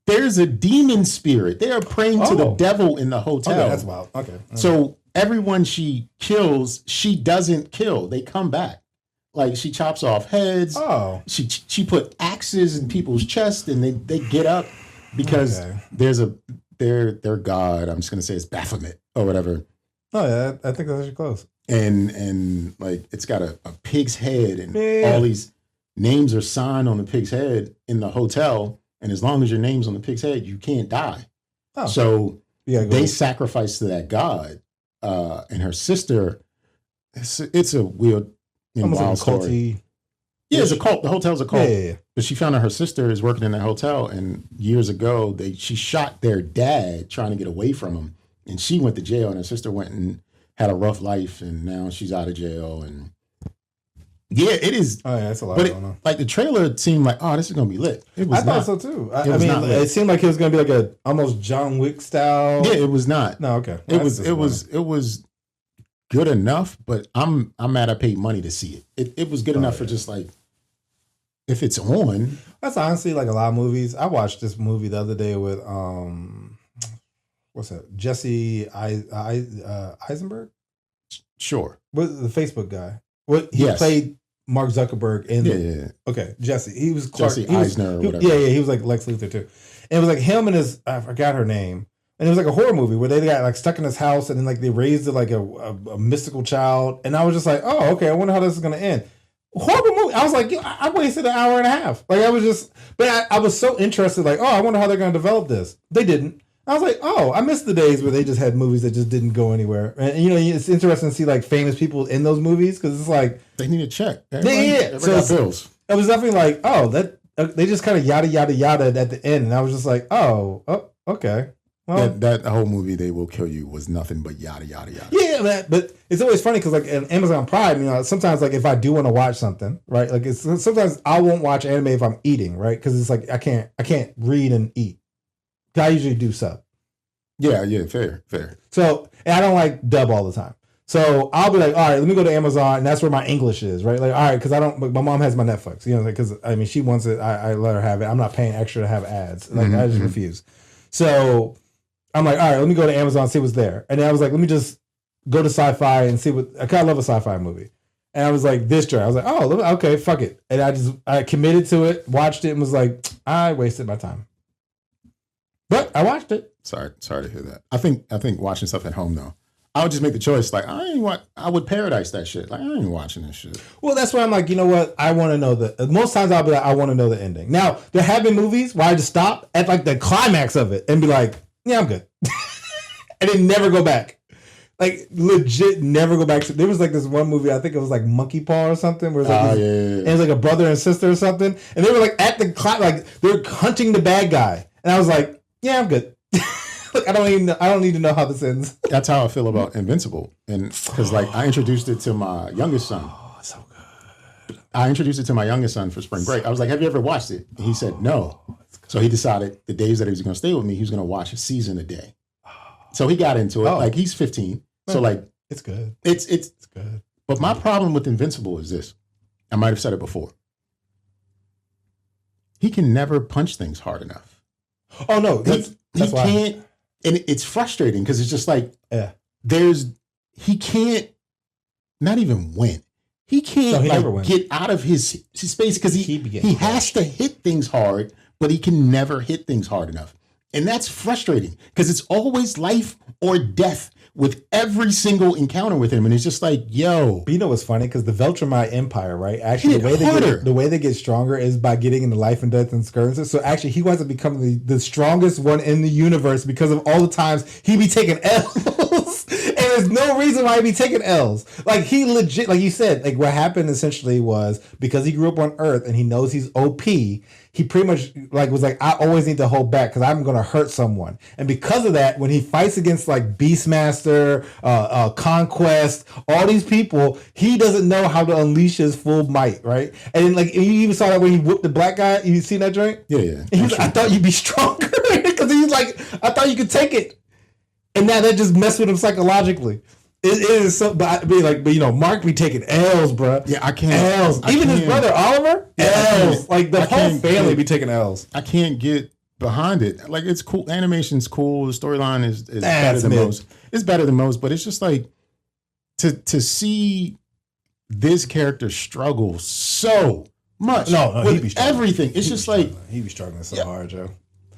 [SPEAKER 1] There's a demon spirit. They are praying to the devil in the hotel.
[SPEAKER 2] Okay, that's wild. Okay,
[SPEAKER 1] so everyone she kills, she doesn't kill. They come back. Like she chops off heads.
[SPEAKER 2] Oh,
[SPEAKER 1] she put axes in people's chests, and they get up because there's their god. I'm just gonna say it's Baphomet or whatever.
[SPEAKER 2] Oh yeah, I think that's actually close.
[SPEAKER 1] And like it's got a pig's head, and all these names are signed on the pig's head in the hotel. And as long as your name's on the pig's head, you can't die. Oh. So they sacrifice to that god, and her sister. It's a weird. Wild story. Yeah, it's a cult. The hotel's a cult.
[SPEAKER 2] Yeah.
[SPEAKER 1] But she found out her sister is working in that hotel, and years ago she shot their dad trying to get away from him, and she went to jail, and her sister went and had a rough life, and now she's out of jail. And yeah, it is.
[SPEAKER 2] Oh yeah, that's a lot.
[SPEAKER 1] But like the trailer seemed like, oh, this is gonna be lit. It was.
[SPEAKER 2] I thought so too. I mean, it seemed like it was gonna be like a almost John Wick style.
[SPEAKER 1] Yeah, it was not.
[SPEAKER 2] No, okay.
[SPEAKER 1] It was good enough, but I'm mad I paid money to see it. It was good enough for just like if it's on.
[SPEAKER 2] That's honestly like a lot of movies. I watched this movie the other day with what's that? Jesse Eisenberg?
[SPEAKER 1] Sure.
[SPEAKER 2] What the Facebook guy? He played Mark Zuckerberg in Okay, Jesse. He was Clark.
[SPEAKER 1] Jesse Eisner or whatever.
[SPEAKER 2] Yeah, he was like Lex Luthor too. And it was like him and his I forgot her name. And it was like a horror movie where they got like stuck in this house and then like they raised it like a mystical child. And I was just like, oh, okay, I wonder how this is going to end. Horrible movie. I was like, I wasted an hour and a half. Like I was just, but I was so interested. Like, oh, I wonder how they're going to develop this. They didn't. I was like, oh, I missed the days where they just had movies that just didn't go anywhere. And it's interesting to see like famous people in those movies because it's like
[SPEAKER 1] they need a check.
[SPEAKER 2] Everybody got bills. It was definitely like, oh, that they just kind of yada yada yada at the end, and I was just like, oh, okay. Well,
[SPEAKER 1] that whole movie, They Will Kill You, was nothing but yada yada yada.
[SPEAKER 2] Yeah, but it's always funny because like in Amazon Prime, sometimes like if I do want to watch something, right? Like sometimes I won't watch anime if I'm eating, right? Because it's like I can't read and eat. I usually do sub.
[SPEAKER 1] Yeah, fair.
[SPEAKER 2] So and I don't like dub all the time. So I'll be like, all right, let me go to Amazon, and that's where my English is, right? Like, all right, because my mom has my Netflix, because I mean she wants it. I let her have it. I'm not paying extra to have ads. Like I just refuse. So I'm like, all right, let me go to Amazon and see what's there. And then I was like, let me just go to sci-fi and see what I kind of love a sci-fi movie. And I was like, this joint. I was like, oh, okay, fuck it. And I committed to it, watched it, and was like, I wasted my time. But I watched it.
[SPEAKER 1] Sorry to hear that. I think watching stuff at home though, I would just make the choice. Like I would paradise that shit. Like I ain't watching this shit.
[SPEAKER 2] Well, that's why I'm like, you know what? I want to know most times I'll be like, I want to know the ending. Now there have been movies where I just stop at like the climax of it and be like, yeah, I'm good, and then never go back. Like legit, never go back to. There was like this one movie, I think it was like Monkey Paw or something, where it was like and it was like a brother and sister or something, and they were like at the like they're hunting the bad guy, and I was like, yeah, I'm good. Like I don't need to know how this ends.
[SPEAKER 1] That's how I feel about Invincible, and because like I introduced it to my youngest son.
[SPEAKER 2] Oh, so good.
[SPEAKER 1] I introduced it to my youngest son for spring break. I was like, "Have you ever watched it?" And he said no. So he decided the days that he was going to stay with me, he was going to watch a season a day. So he got into it. Like he's 15. So like
[SPEAKER 2] it's good.
[SPEAKER 1] It's
[SPEAKER 2] good.
[SPEAKER 1] But my problem with Invincible is this. I might have said it before. He can never punch things hard enough.
[SPEAKER 2] Oh no, that's
[SPEAKER 1] he
[SPEAKER 2] why.
[SPEAKER 1] Can't, and it's frustrating because it's just like he can't not even win. He can't get out of his space because he has to hit things hard, but he can never hit things hard enough. And that's frustrating because it's always life or death with every single encounter with him. And it's just like, yo.
[SPEAKER 2] But you know what's funny? Because the Veltramite Empire, right? Actually, the way they get stronger is by getting into life and death and skirmishes. So actually, he winds up becoming the strongest one in the universe because of all the times he be taking L's. And there's no reason why he be taking L's. Like, he legit, like you said, like what happened essentially was because he grew up on Earth and he knows he's OP, he pretty much like was like, I always need to hold back because I'm going to hurt someone. And because of that, when he fights against like Beastmaster, Conquest, all these people, he doesn't know how to unleash his full might, right? And then, like you even saw that when he whooped the black guy. You seen that joint?
[SPEAKER 1] Yeah.
[SPEAKER 2] And he's like, I thought you'd be stronger because he's like, I thought you could take it. And now that just messed with him psychologically. It is so, but you know, Mark be taking L's, bro.
[SPEAKER 1] Yeah, I can't.
[SPEAKER 2] L's. Even his brother Oliver, L's. Like the whole family be taking L's.
[SPEAKER 1] I can't get behind it. Like it's cool. Animation's cool. The storyline is better than most. It's better than most, but it's just like to see this character struggle so much.
[SPEAKER 2] No,
[SPEAKER 1] with he be everything. It's just like
[SPEAKER 2] he be struggling so hard, Joe.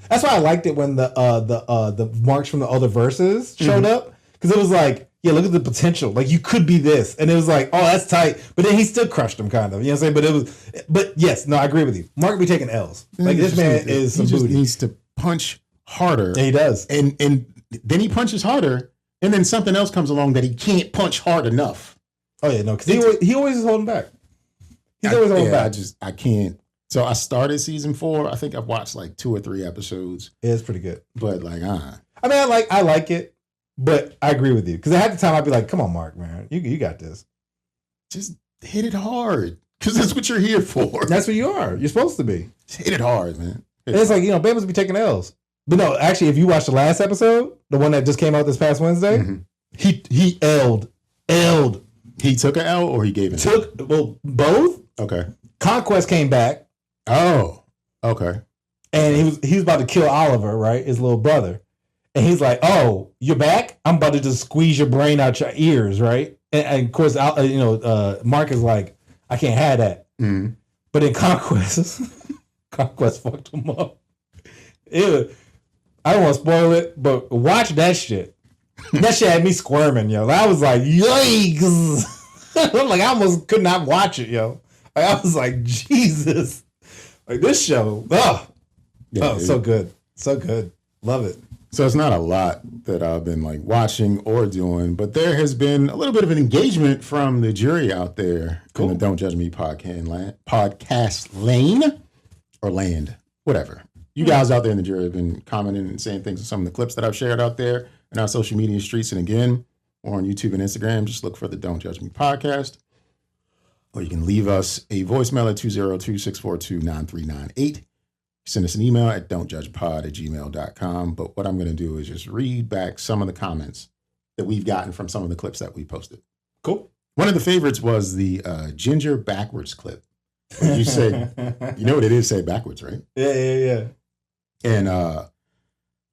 [SPEAKER 2] That's why I liked it when the marks from the other verses showed up because it was like, yeah, look at the potential. Like you could be this, and it was like, oh, that's tight. But then he still crushed him, kind of. You know what I'm saying? But yes, no, I agree with you. Mark be taking L's. Like this man is some booty.
[SPEAKER 1] He just needs to punch harder.
[SPEAKER 2] Yeah, he does,
[SPEAKER 1] and then he punches harder, and then something else comes along that he can't punch hard enough.
[SPEAKER 2] Oh yeah, no, because he always is holding back. He's always holding back.
[SPEAKER 1] I can't. So I started season 4. I think I've watched like 2 or 3 episodes.
[SPEAKER 2] Yeah, it's pretty good.
[SPEAKER 1] But like,
[SPEAKER 2] I mean, I like it, but I agree with you because at the time I'd be like, "Come on, Mark, man, you got this.
[SPEAKER 1] Just hit it hard because that's what you're here for.
[SPEAKER 2] That's what you are. You're supposed to be.
[SPEAKER 1] Just hit it hard, man.
[SPEAKER 2] It's like, you know, Babels be taking L's, but no, actually, if you watch the last episode, the one that just came out this past Wednesday, he L'd.
[SPEAKER 1] He took an L or he gave it.
[SPEAKER 2] Well, both.
[SPEAKER 1] Okay.
[SPEAKER 2] Conquest came back.
[SPEAKER 1] Oh, okay.
[SPEAKER 2] And he was about to kill Oliver, right? His little brother. And he's like, "Oh, you're back? I'm about to just squeeze your brain out your ears, right?" And of course, Mark is like, "I can't have that."
[SPEAKER 1] Mm-hmm.
[SPEAKER 2] But then Conquest fucked him up. I don't want to spoil it, but watch that shit. That shit had me squirming, yo. I was like, "Yikes!" I'm like, I almost could not watch it, yo. Like, I was like, Jesus. Like this show, so good, so good, love it.
[SPEAKER 1] So it's not a lot that I've been like watching or doing, but there has been a little bit of an engagement from the jury out there in the Don't Judge Me podcast lane or land, whatever. You guys out there in the jury have been commenting and saying things on some of the clips that I've shared out there in our social media streets, and again, or on YouTube and Instagram. Just look for the Don't Judge Me podcast. Or you can leave us a voicemail at 202-642-9398. Send us an email at dontjudgepod@gmail.com. But what I'm going to do is just read back some of the comments that we've gotten from some of the clips that we posted.
[SPEAKER 2] Cool.
[SPEAKER 1] One of the favorites was the ginger backwards clip. You said, you know what it is, say backwards, right?
[SPEAKER 2] Yeah.
[SPEAKER 1] And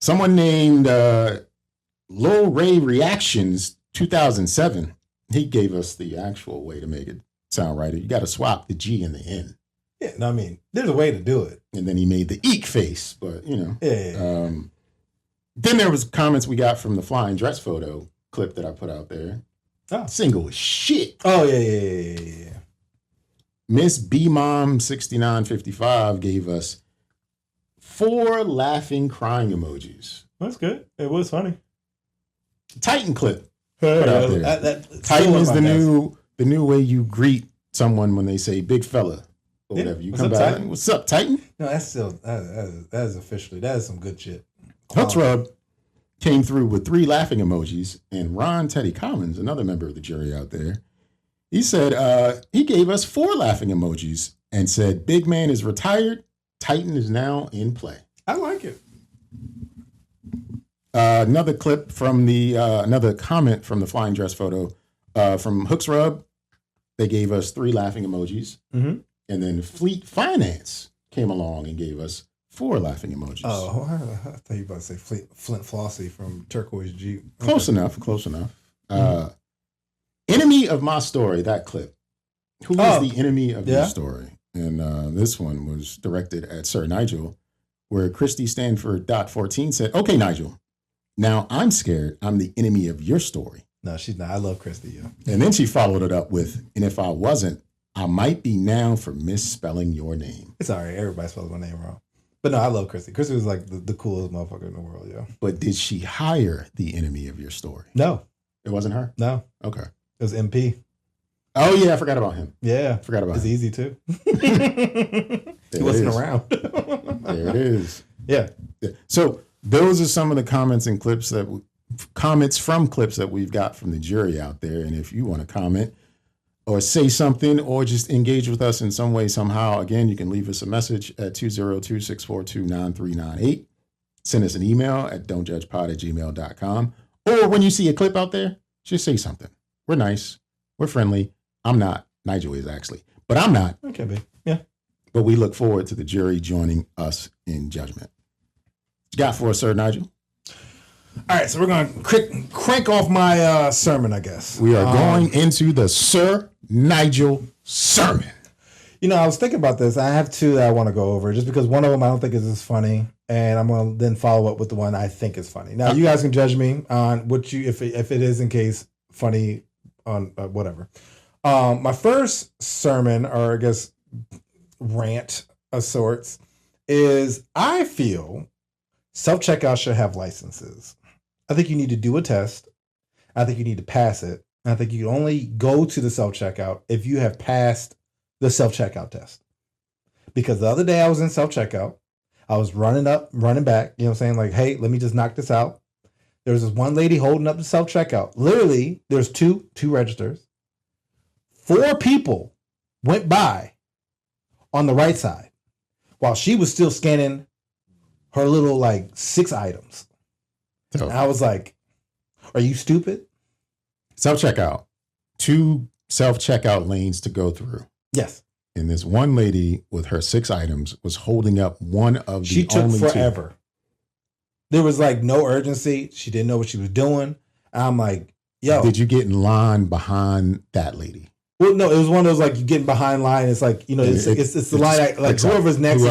[SPEAKER 1] someone named Lil Ray Reactions 2007, he gave us the actual way to make it sound right. You got to swap the G and the N.
[SPEAKER 2] Yeah, no, I mean, there's a way to do it.
[SPEAKER 1] And then he made the eek face, but
[SPEAKER 2] Yeah.
[SPEAKER 1] Then there was comments we got from the flying dress photo clip that I put out there.
[SPEAKER 2] Oh.
[SPEAKER 1] Single as shit.
[SPEAKER 2] Oh, yeah.
[SPEAKER 1] Miss B Mom 6955 gave us 4 laughing crying emojis.
[SPEAKER 2] That's good. It was funny.
[SPEAKER 1] Titan clip. Put out there.
[SPEAKER 2] That
[SPEAKER 1] Titan is the new way you greet someone when they say big fella or whatever. You come back. What's up, Titan?
[SPEAKER 2] No, that's still that is officially that is some good shit.
[SPEAKER 1] Hooks Rub came through with 3 laughing emojis, and Ron Teddy Collins, another member of the jury out there, he said he gave us 4 laughing emojis and said, "Big man is retired. Titan is now in play."
[SPEAKER 2] I like it.
[SPEAKER 1] Another clip from the another comment from the flying dress photo from Hooks Rub. They gave us 3 laughing emojis, and then Fleet Finance came along and gave us 4 laughing emojis.
[SPEAKER 2] Oh, I thought you were about to say Flint Flossie from Turquoise Jeep. Okay.
[SPEAKER 1] Close enough. Enemy of my story. That clip. Who is the enemy of your story? And this one was directed at Sir Nygel, where Christy Stanford .14 said, "Okay, Nygel. Now I'm scared I'm the enemy of your story."
[SPEAKER 2] No, she's not. I love Christy, yeah.
[SPEAKER 1] And then she followed it up with, "And if I wasn't, I might be now for misspelling your name."
[SPEAKER 2] It's all right. Everybody spells my name wrong. But no, I love Christy. Christy was like the coolest motherfucker in the world, yeah.
[SPEAKER 1] But did she hire the enemy of your story?
[SPEAKER 2] No.
[SPEAKER 1] It wasn't her?
[SPEAKER 2] No.
[SPEAKER 1] Okay.
[SPEAKER 2] It was MP.
[SPEAKER 1] Oh, yeah. I forgot about him.
[SPEAKER 2] Yeah.
[SPEAKER 1] Forgot about
[SPEAKER 2] him. It's easy, too. He wasn't around.
[SPEAKER 1] There it is.
[SPEAKER 2] Yeah.
[SPEAKER 1] So those are some of the comments and clips comments from clips that we've got from the jury out there. And if you want to comment or say something or just engage with us in some way, somehow, again, you can leave us a message at 202-642-9398. Send us an email at dontjudgepod@gmail.com. Or when you see a clip out there, just say something. We're nice. We're friendly. I'm not. Nygel is actually. But I'm not.
[SPEAKER 2] Okay, babe. Yeah.
[SPEAKER 1] But we look forward to the jury joining us in judgment. Got for us, Sir Nygel?
[SPEAKER 2] All right, so we're going to crank off my sermon, I guess.
[SPEAKER 1] We are going into the Sir Nygel Sermon.
[SPEAKER 2] You know, I was thinking about this. I have 2 that I want to go over just because one of them I don't think is as funny, and I'm going to then follow up with the one I think is funny. Now, you guys can judge me on what if it is in case funny on whatever. My first sermon, or I guess rant of sorts, is I feel self-checkout should have licenses. I think you need to do a test. I think you need to pass it. And I think you can only go to the self-checkout if you have passed the self-checkout test. Because the other day I was in self-checkout. I was running up, running back, you know what I'm saying? Like, hey, let me just knock this out. There was this one lady holding up the self-checkout. Literally, there's two registers. 4 people went by on the right side while she was still scanning her little, like, 6 items.
[SPEAKER 1] So,
[SPEAKER 2] and I was like, are you stupid?
[SPEAKER 1] Self-checkout. 2 self-checkout lanes to go through.
[SPEAKER 2] Yes.
[SPEAKER 1] And this one lady with her 6 items was holding up one of the only 2.
[SPEAKER 2] She took forever. There was like no urgency. She didn't know what she was doing. And I'm like, yo.
[SPEAKER 1] Did you get in line behind that lady?
[SPEAKER 2] Well, no, it was one of those like you getting behind line. It's like, you know, it's the line like whoever's next.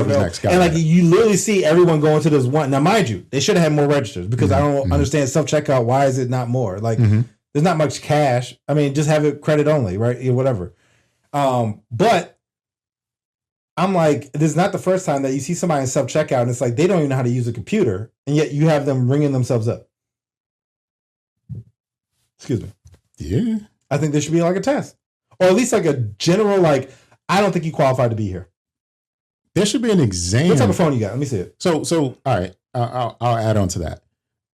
[SPEAKER 2] And like you literally see everyone going to this one. Now, mind you, they should have had more registers because I don't understand self-checkout. Why is it not more? Like there's not much cash. I mean, just have it credit only, right? Whatever. But I'm like, this is not the first time that you see somebody in self-checkout and it's like they don't even know how to use a computer, and yet you have them ringing themselves up. Excuse me.
[SPEAKER 1] Yeah.
[SPEAKER 2] I think there should be like a test. Or at least like a general, like, I don't think you qualified to be here.
[SPEAKER 1] There should be an exam.
[SPEAKER 2] What type of phone you got? Let me see it.
[SPEAKER 1] So all right, I'll add on to that.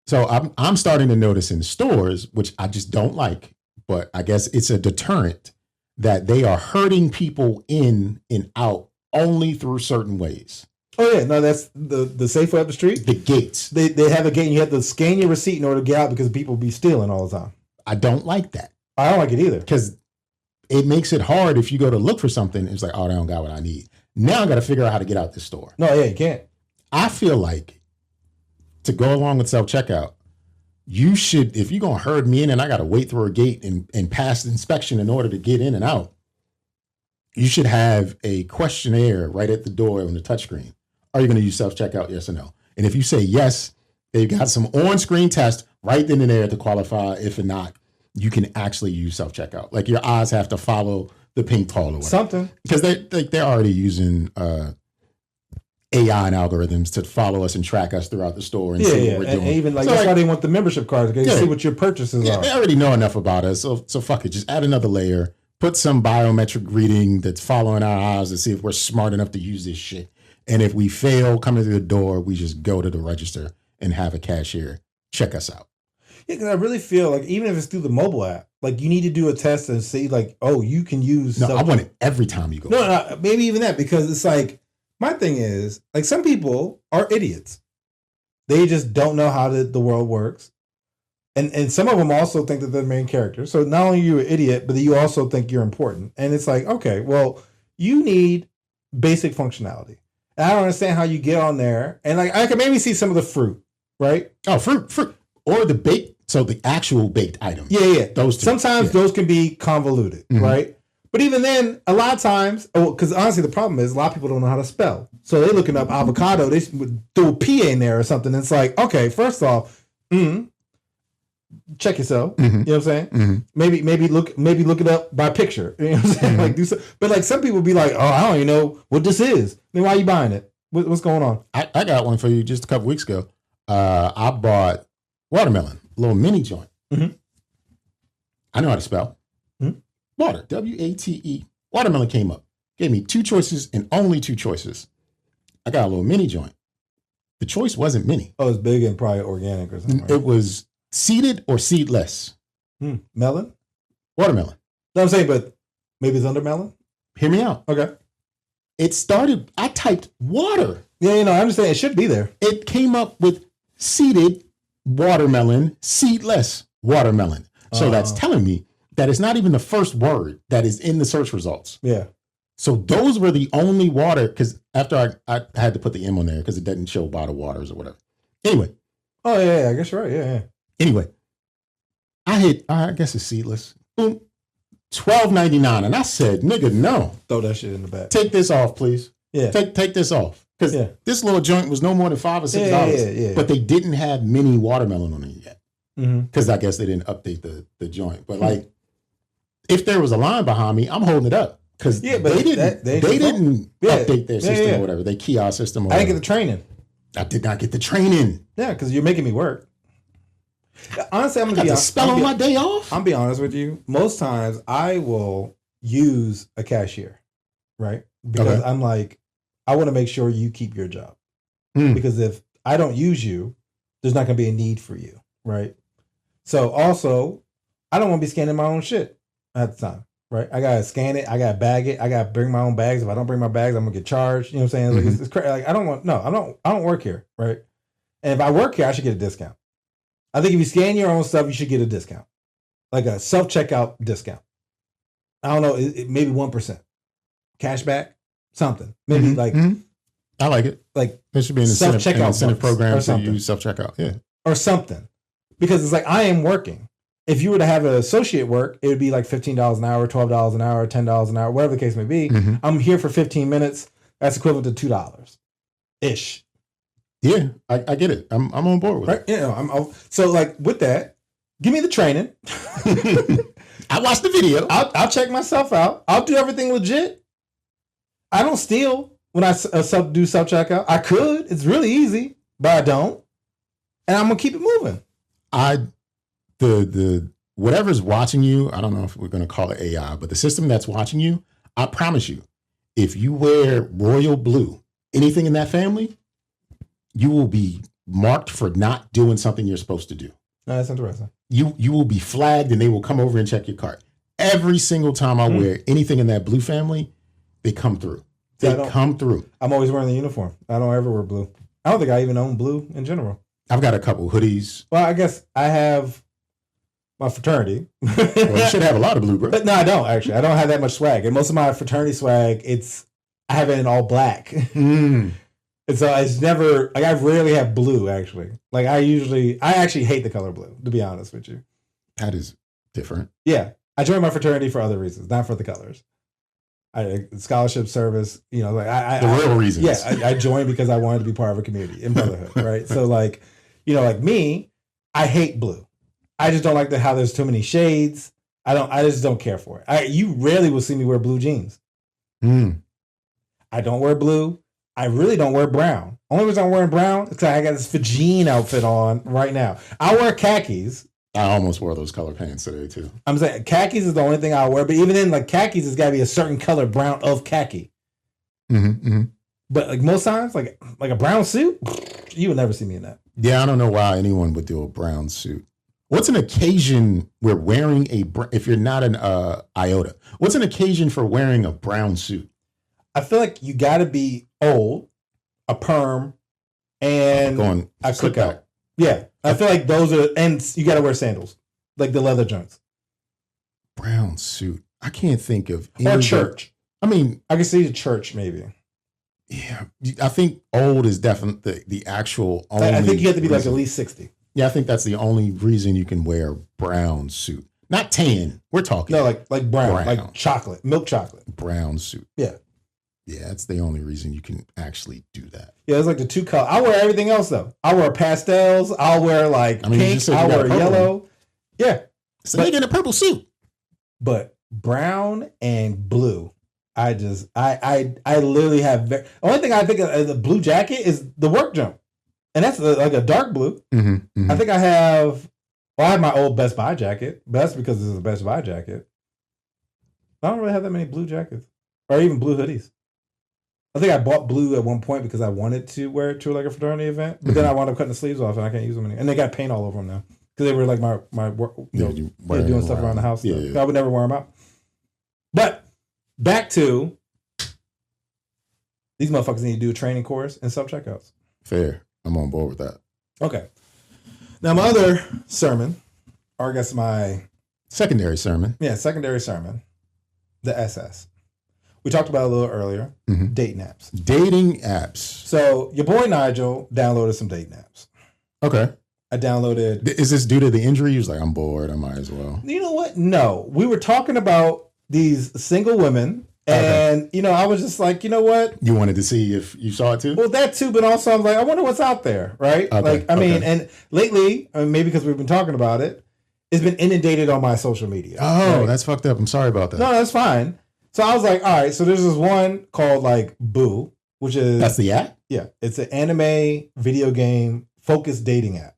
[SPEAKER 1] So I'm starting to notice in stores, which I just don't like, but I guess it's a deterrent that they are herding people in and out only through certain ways.
[SPEAKER 2] Oh yeah, no, that's the safe way up the street.
[SPEAKER 1] The gates.
[SPEAKER 2] They have a gate and you have to scan your receipt in order to get out because people be stealing all the time.
[SPEAKER 1] I don't like that.
[SPEAKER 2] I don't like it either.
[SPEAKER 1] Because it makes it hard if you go to look for something. It's like, oh, they don't got what I need. Now I got to figure out how to get out this store.
[SPEAKER 2] No, yeah, you can't.
[SPEAKER 1] I feel like to go along with self-checkout, you should, if you're going to herd me in and I got to wait through a gate and pass the inspection in order to get in and out, you should have a questionnaire right at the door on the touchscreen. Are you going to use self-checkout, yes or no? And if you say yes, they've got some on-screen test right then and there to qualify. If not, you can actually use self-checkout. Like your eyes have to follow the pink tall or whatever. Something. Because they're already using AI and algorithms to follow us and track us throughout the store and see what we're doing.
[SPEAKER 2] And even like that's why they want the membership cards, because you see what your purchases are.
[SPEAKER 1] They already know enough about us. So fuck it. Just add another layer. Put some biometric reading that's following our eyes to see if we're smart enough to use this shit. And if we fail coming through the door, we just go to the register and have a cashier check us out.
[SPEAKER 2] Yeah, because I really feel like even if it's through the mobile app, like you need to do a test and see like, oh, you can use.
[SPEAKER 1] No, I want it every time you go.
[SPEAKER 2] No, maybe even that, because it's like, my thing is, like, some people are idiots. They just don't know how the world works. And some of them also think that they're the main character. So not only are you an idiot, but you also think you're important. And it's like, okay, well, you need basic functionality. And I don't understand how you get on there. And like, I can maybe see some of the fruit, right?
[SPEAKER 1] Oh, fruit. Or the baked, so the actual baked items.
[SPEAKER 2] Yeah.
[SPEAKER 1] Those two.
[SPEAKER 2] Sometimes those can be convoluted, right? But even then, a lot of times, because honestly, the problem is a lot of people don't know how to spell. So they're looking up avocado, they throw a P in there or something. And it's like, okay, first off, check yourself. You know what I'm saying? Maybe look it up by picture. You know what I'm saying? Like but like some people be like, oh, I don't even know what this is. Then why are you buying it? What's going on?
[SPEAKER 1] I got one for you just a couple weeks ago. I bought watermelon, a little mini joint. I know how to spell. Water, W-A-T-E. Watermelon came up. Gave me two choices and only two choices. I got a little mini joint. The choice wasn't mini.
[SPEAKER 2] Oh, it's big and probably organic or something. Right?
[SPEAKER 1] It was seeded or seedless.
[SPEAKER 2] Melon?
[SPEAKER 1] Watermelon.
[SPEAKER 2] No, I'm saying, but maybe it's under melon?
[SPEAKER 1] Hear me out.
[SPEAKER 2] Okay.
[SPEAKER 1] It started, I typed water.
[SPEAKER 2] Yeah, I understand. It should be there.
[SPEAKER 1] It came up with seeded watermelon, seedless watermelon. So that's telling me that it's not even the first word that is in the search results.
[SPEAKER 2] Yeah.
[SPEAKER 1] So those were the only water, because after I had to put the M on there because it doesn't show bottled waters or whatever. Anyway.
[SPEAKER 2] Oh, yeah, I guess you're right. Yeah.
[SPEAKER 1] Anyway, I guess it's seedless. Boom. $12.99. And I said, nigga, no.
[SPEAKER 2] Throw that shit in the back.
[SPEAKER 1] Take this off, please.
[SPEAKER 2] Yeah.
[SPEAKER 1] Take this off. Because this little joint was no more than $5 or $6.
[SPEAKER 2] Yeah.
[SPEAKER 1] But they didn't have mini watermelon on it yet. Because I guess they didn't update the joint. But like, if there was a line behind me, I'm holding it up. Because they didn't update their system or whatever, their kiosk system. Or
[SPEAKER 2] I didn't get the training.
[SPEAKER 1] I did not get the training.
[SPEAKER 2] Yeah, because you're making me work. Honestly, I'm going to
[SPEAKER 1] spell on my day off.
[SPEAKER 2] I'm be honest with you. Most times I will use a cashier, right? Because I'm like, I want to make sure you keep your job. Because if I don't use you, there's not going to be a need for you, right? So also, I don't want to be scanning my own shit at the time, right? I gotta scan it, I gotta bag it, I gotta bring my own bags. If I don't bring my bags, I'm gonna get charged. You know what I'm saying? Like, it's crazy. Like I don't work here, right? And if I work here, I should get a discount. I think if you scan your own stuff, you should get a discount, like a self-checkout discount. I don't know, maybe 1%, cashback, something. Maybe
[SPEAKER 1] I like it.
[SPEAKER 2] Like
[SPEAKER 1] there should be an incentive program to use self-checkout,
[SPEAKER 2] or something, because it's like I am working. If you were to have an associate work, it would be like $15 an hour, $12 an hour, $10 an hour, whatever the case may be. I'm here for 15 minutes. That's equivalent to $2 ish.
[SPEAKER 1] Yeah, I get it. I'm on board with
[SPEAKER 2] it. So like with that, give me the training.
[SPEAKER 1] I watched the video.
[SPEAKER 2] I'll check myself out. I'll do everything legit. I don't steal when I do self-checkout. I could. It's really easy, but I don't. And I'm going to keep it moving.
[SPEAKER 1] The whatever's watching you, I don't know if we're going to call it AI, but the system that's watching you, I promise you, if you wear royal blue, anything in that family, you will be marked for not doing something you're supposed to do.
[SPEAKER 2] No, that's interesting.
[SPEAKER 1] You will be flagged and they will come over and check your cart. Every single time I wear anything in that blue family, they come through. They come through.
[SPEAKER 2] I'm always wearing the uniform. I don't ever wear blue. I don't think I even own blue in general.
[SPEAKER 1] I've got a couple hoodies.
[SPEAKER 2] Well, I guess I have my fraternity.
[SPEAKER 1] Well, you should have a lot of blue, bro.
[SPEAKER 2] But no, I don't actually. I don't have that much swag. And most of my fraternity swag, I have it in all black. And so it's never, like I rarely have blue actually. Like I actually hate the color blue, to be honest with you.
[SPEAKER 1] That is different.
[SPEAKER 2] Yeah. I joined my fraternity for other reasons, not for the colors. scholarship service, like
[SPEAKER 1] the real reasons.
[SPEAKER 2] Yeah, I joined because I wanted to be part of a community in brotherhood, right? So like, like me, I hate blue. I just don't like how there's too many shades. I just don't care for it. You rarely will see me wear blue jeans. I don't wear blue. I really don't wear brown. Only reason I'm wearing brown is because I got this Fajin outfit on right now. I wear khakis.
[SPEAKER 1] I almost wore those color pants today too.
[SPEAKER 2] I'm saying khakis is the only thing I wear, but even then, like khakis has got to be a certain color brown of khaki. But like most times, like a brown suit, you would never see me in that.
[SPEAKER 1] Yeah, I don't know why anyone would do a brown suit. What's an occasion where wearing if you're not an iota, what's an occasion for wearing a brown suit?
[SPEAKER 2] I feel like you got to be old, a perm, and a cookout. Yeah, I feel like those are, and you got to wear sandals, like the leather joints.
[SPEAKER 1] Brown suit. I can't think of
[SPEAKER 2] or church.
[SPEAKER 1] I mean,
[SPEAKER 2] I can see the church maybe.
[SPEAKER 1] Yeah, I think old is definitely the actual only.
[SPEAKER 2] I think you have to be
[SPEAKER 1] reason.
[SPEAKER 2] like at least 60.
[SPEAKER 1] Yeah, I think that's the only reason you can wear a brown suit. Not tan. We're talking.
[SPEAKER 2] No, like brown, like chocolate, milk chocolate.
[SPEAKER 1] Brown suit.
[SPEAKER 2] Yeah.
[SPEAKER 1] Yeah, that's the only reason you can actually do that.
[SPEAKER 2] Yeah, it's like the two colors. I wear everything else though. I wear pastels. I'll wear like pink. I wear yellow. Yeah.
[SPEAKER 1] So they get a purple suit.
[SPEAKER 2] But brown and blue, I literally have. The only thing I think of the blue jacket is the work jump, and that's like a dark blue. I think I have my old Best Buy jacket, but that's because this is a Best Buy jacket. I don't really have that many blue jackets or even blue hoodies. I think I bought blue at one point because I wanted to wear it to like a fraternity event, but then I wound up cutting the sleeves off and I can't use them anymore. And they got paint all over them now because they were like my work, doing stuff around the house. Yeah. I would never wear them out. But back to these motherfuckers need to do a training course and self-checkouts.
[SPEAKER 1] Fair. I'm on board with that.
[SPEAKER 2] Okay. Now my other sermon, or I guess my
[SPEAKER 1] secondary sermon.
[SPEAKER 2] Yeah, secondary sermon, the SS. We talked about it a little earlier. Dating apps.
[SPEAKER 1] Dating apps.
[SPEAKER 2] So your boy Nygel downloaded some dating apps.
[SPEAKER 1] Okay.
[SPEAKER 2] I downloaded.
[SPEAKER 1] Is this due to the injury? He was like, I'm bored. I might as well.
[SPEAKER 2] You know what? No. We were talking about these single women. And, I was just like, you know what?
[SPEAKER 1] You wanted to see if you saw it too?
[SPEAKER 2] Well, that too. But also I was like, I wonder what's out there. Right? I mean, and lately, maybe because we've been talking about it, it's been inundated on my social media.
[SPEAKER 1] Oh, right? That's fucked up. I'm sorry about that.
[SPEAKER 2] No, that's fine. So I was like, all right, so there's this one called like Boo, which is...
[SPEAKER 1] That's the app?
[SPEAKER 2] Yeah. It's an anime video game focused dating app.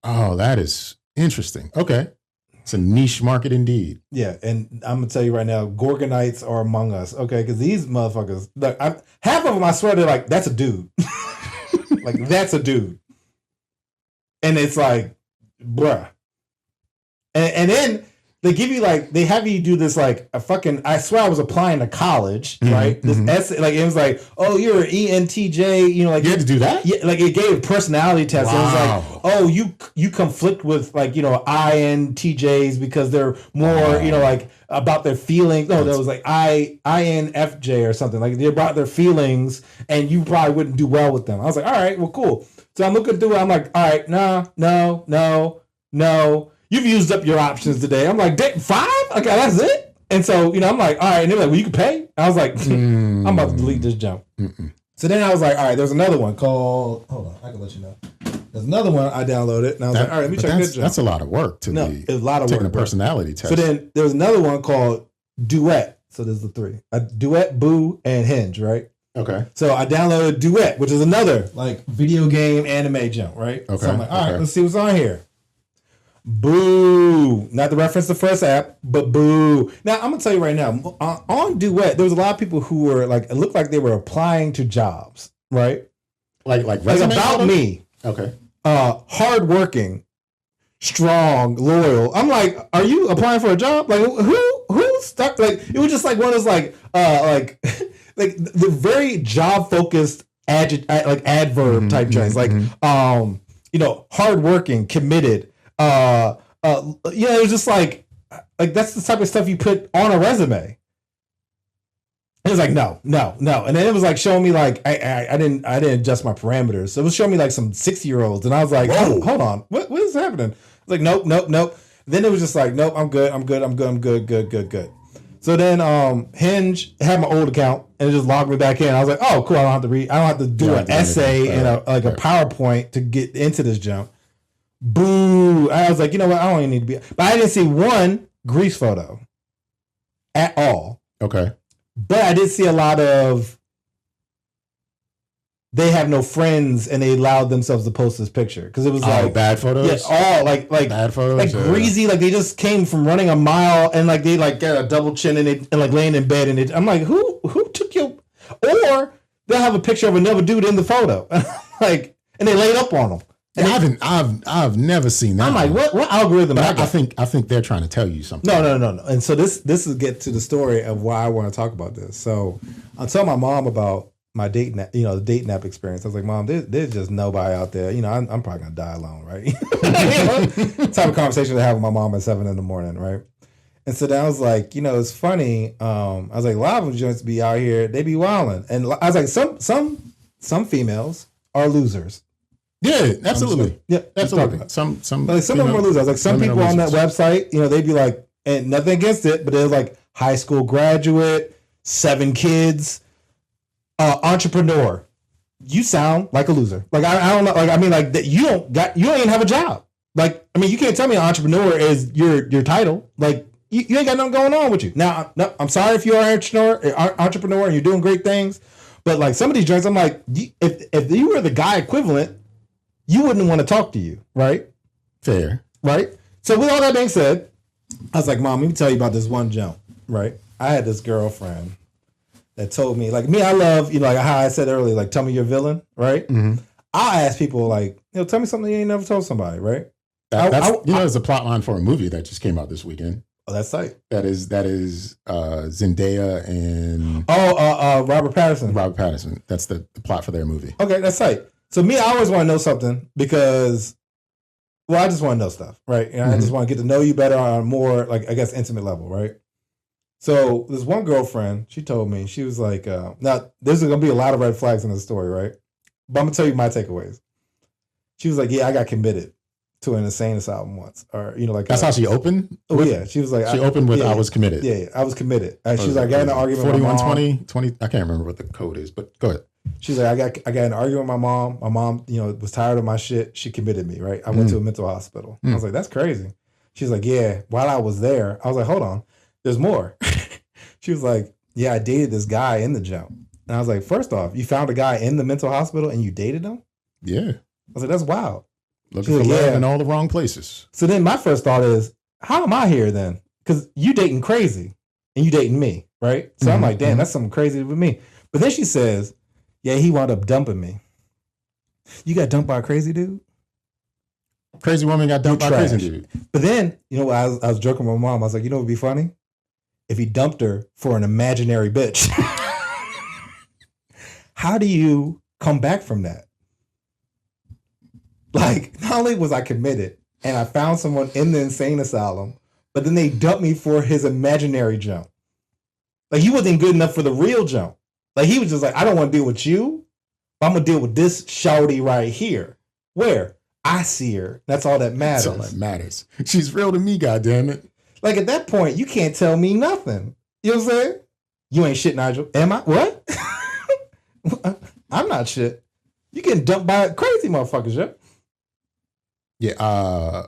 [SPEAKER 1] Oh, that is interesting. Okay. It's a niche market indeed.
[SPEAKER 2] Yeah. And I'm going to tell you right now, Gorgonites are among us. Okay. Because these motherfuckers, look, half of them, I swear, they're like, that's a dude. Like, that's a dude. And it's like, bruh. And then... They give you they have you do this a fucking. I swear I was applying to college, right? This essay, it was like, oh, you're an ENTJ,
[SPEAKER 1] you had to do that.
[SPEAKER 2] Yeah, it gave a personality test. Wow. It was like, oh, you conflict with INTJs because they're more about their feelings. No, that was like INFJ or something. Like they about their feelings, and you probably wouldn't do well with them. I was like, all right, well, cool. So I'm looking through it. I'm like, all right, no. You've used up your options today. I'm like, 5? Okay, that's it? And so, I'm like, all right. And they're like, well, you can pay? I was like, I'm about to delete this jump. So then I was like, all right, there's another one called, hold on, I can let you know. There's another one I downloaded. And I was like, all right, let me check this jump.
[SPEAKER 1] That's a lot of work to be
[SPEAKER 2] it's a lot of
[SPEAKER 1] taking
[SPEAKER 2] work,
[SPEAKER 1] a personality test.
[SPEAKER 2] So then there was another one called Duet. So there's the 3. Duet, Boo, and Hinge, right?
[SPEAKER 1] Okay.
[SPEAKER 2] So I downloaded Duet, which is another video game anime jump, right?
[SPEAKER 1] Okay.
[SPEAKER 2] So I'm like, all right, let's see what's on here. Boo. Not to reference the first app, but Boo. Now, I'm going to tell you right now, on Duet, there was a lot of people who were it looked like they were applying to jobs, right?
[SPEAKER 1] Like
[SPEAKER 2] about me.
[SPEAKER 1] Okay.
[SPEAKER 2] Hardworking, strong, loyal. I'm like, are you applying for a job? Like, who stuck? It was just one of those the very job focused adverb type traits. Hardworking, committed. It was just like that's the type of stuff you put on a resume. It was like no, and then it was showing me I didn't adjust my parameters, so it was showing me some 60-year-olds, and I was like, hold on, what is happening? I was like, nope. Then it was just nope, I'm good. So then Hinge had my old account and it just logged me back in. I was like, oh, cool. I don't have to read. I don't have to do an essay and a PowerPoint to get into this jump. Boo. I was like, you know what? I don't even need to be. But I didn't see one Grease photo at all.
[SPEAKER 1] Okay.
[SPEAKER 2] But I did see a lot of they have no friends and they allowed themselves to post this picture because it was like
[SPEAKER 1] bad photos.
[SPEAKER 2] Yeah, all like
[SPEAKER 1] bad photos,
[SPEAKER 2] like greasy. Like they just came from running a mile and like they like got a double chin and like laying in bed and I'm like, who took your? Or they'll have a picture of another dude in the photo, like, and they laid up on them.
[SPEAKER 1] And I've never seen that.
[SPEAKER 2] I'm like, what algorithm?
[SPEAKER 1] But I think they're trying to tell you something.
[SPEAKER 2] No. And so this is get to the story of why I want to talk about this. So I told my mom about my dating, the dating app experience. I was like, Mom, there's just nobody out there. I'm probably gonna die alone, right? Type of conversation I have with my mom at 7 a.m, right? And so then I was like, it's funny. I was like, a lot of them just be out here, they be wilding, and I was like, some females are losers.
[SPEAKER 1] Yeah, absolutely.
[SPEAKER 2] Yeah,
[SPEAKER 1] absolutely. Some
[SPEAKER 2] of them are losers. I was like, some people on that website, they'd be like, and nothing against it, but they're like high school graduate, 7 kids. Entrepreneur, you sound like a loser. Like I don't know. Like I mean, like that you don't even have a job. Like I mean, you can't tell me an entrepreneur is your title. Like you ain't got nothing going on with you. Now, no, I'm sorry if you're an entrepreneur and you're doing great things, but like some of these joints, I'm like, if you were the guy equivalent, you wouldn't want to talk to you, right?
[SPEAKER 1] Fair,
[SPEAKER 2] right? So with all that being said, I was like, Mom, let me tell you about this one jump, right? I had this girlfriend that told me, like me, I love, like how I said earlier, like tell me your villain, right? Mm-hmm. I ask people like, tell me something you ain't never told somebody, right?
[SPEAKER 1] There's a plot line for a movie that just came out this weekend.
[SPEAKER 2] Oh, that's tight.
[SPEAKER 1] That is Zendaya and
[SPEAKER 2] Robert Pattinson.
[SPEAKER 1] Robert Pattinson. That's the plot for their movie.
[SPEAKER 2] Okay, that's tight. So me, I always want to know something because, I just want to know stuff, right? I just want to get to know you better on a more, like, I guess, intimate level, right? So this one girlfriend, she told me, she was like, now there's going to be a lot of red flags in this story, right? But I'm going to tell you my takeaways. She was like, yeah, I got committed to an insane asylum once. Or, like.
[SPEAKER 1] That's how she opened?
[SPEAKER 2] Oh, yeah. She was like.
[SPEAKER 1] She opened with, I was committed.
[SPEAKER 2] Yeah, I was committed. She was like, I got in an argument with my mom.
[SPEAKER 1] 20, I can't remember what the code is, but go ahead.
[SPEAKER 2] She's like, I got in an argument with my mom. My mom, was tired of my shit. She committed me, right? I went to a mental hospital. I was like, that's crazy. She's like, yeah, while I was there, I was like, hold on, there's more. She was like, yeah, I dated this guy in the jump. And I was like, first off, you found a guy in the mental hospital and you dated him?
[SPEAKER 1] Yeah.
[SPEAKER 2] I was like, that's wild.
[SPEAKER 1] Looking for love in all the wrong places.
[SPEAKER 2] So then my first thought is, how am I here then? Because you dating crazy and you dating me, right? So I'm like, damn, that's something crazy with me. But then she says, yeah, he wound up dumping me. You got dumped by a crazy dude?
[SPEAKER 1] Crazy woman got dumped by a crazy dude.
[SPEAKER 2] But then, I was joking with my mom. I was like, what would be funny? If he dumped her for an imaginary bitch. How do you come back from that? Like, not only was I committed and I found someone in the insane asylum, but then they dumped me for his imaginary jump. Like, he wasn't good enough for the real jump. Like, he was just like, I don't want to deal with you. I'm going to deal with this shawty right here. Where? I see her. That's all that matters.
[SPEAKER 1] That's all that matters. She's real to me, goddammit.
[SPEAKER 2] Like, at that point, you can't tell me nothing. You know what I'm saying? You ain't shit, Nygel. Am I? What? I'm not shit. You getting dumped by crazy motherfuckers, yeah?
[SPEAKER 1] Yeah.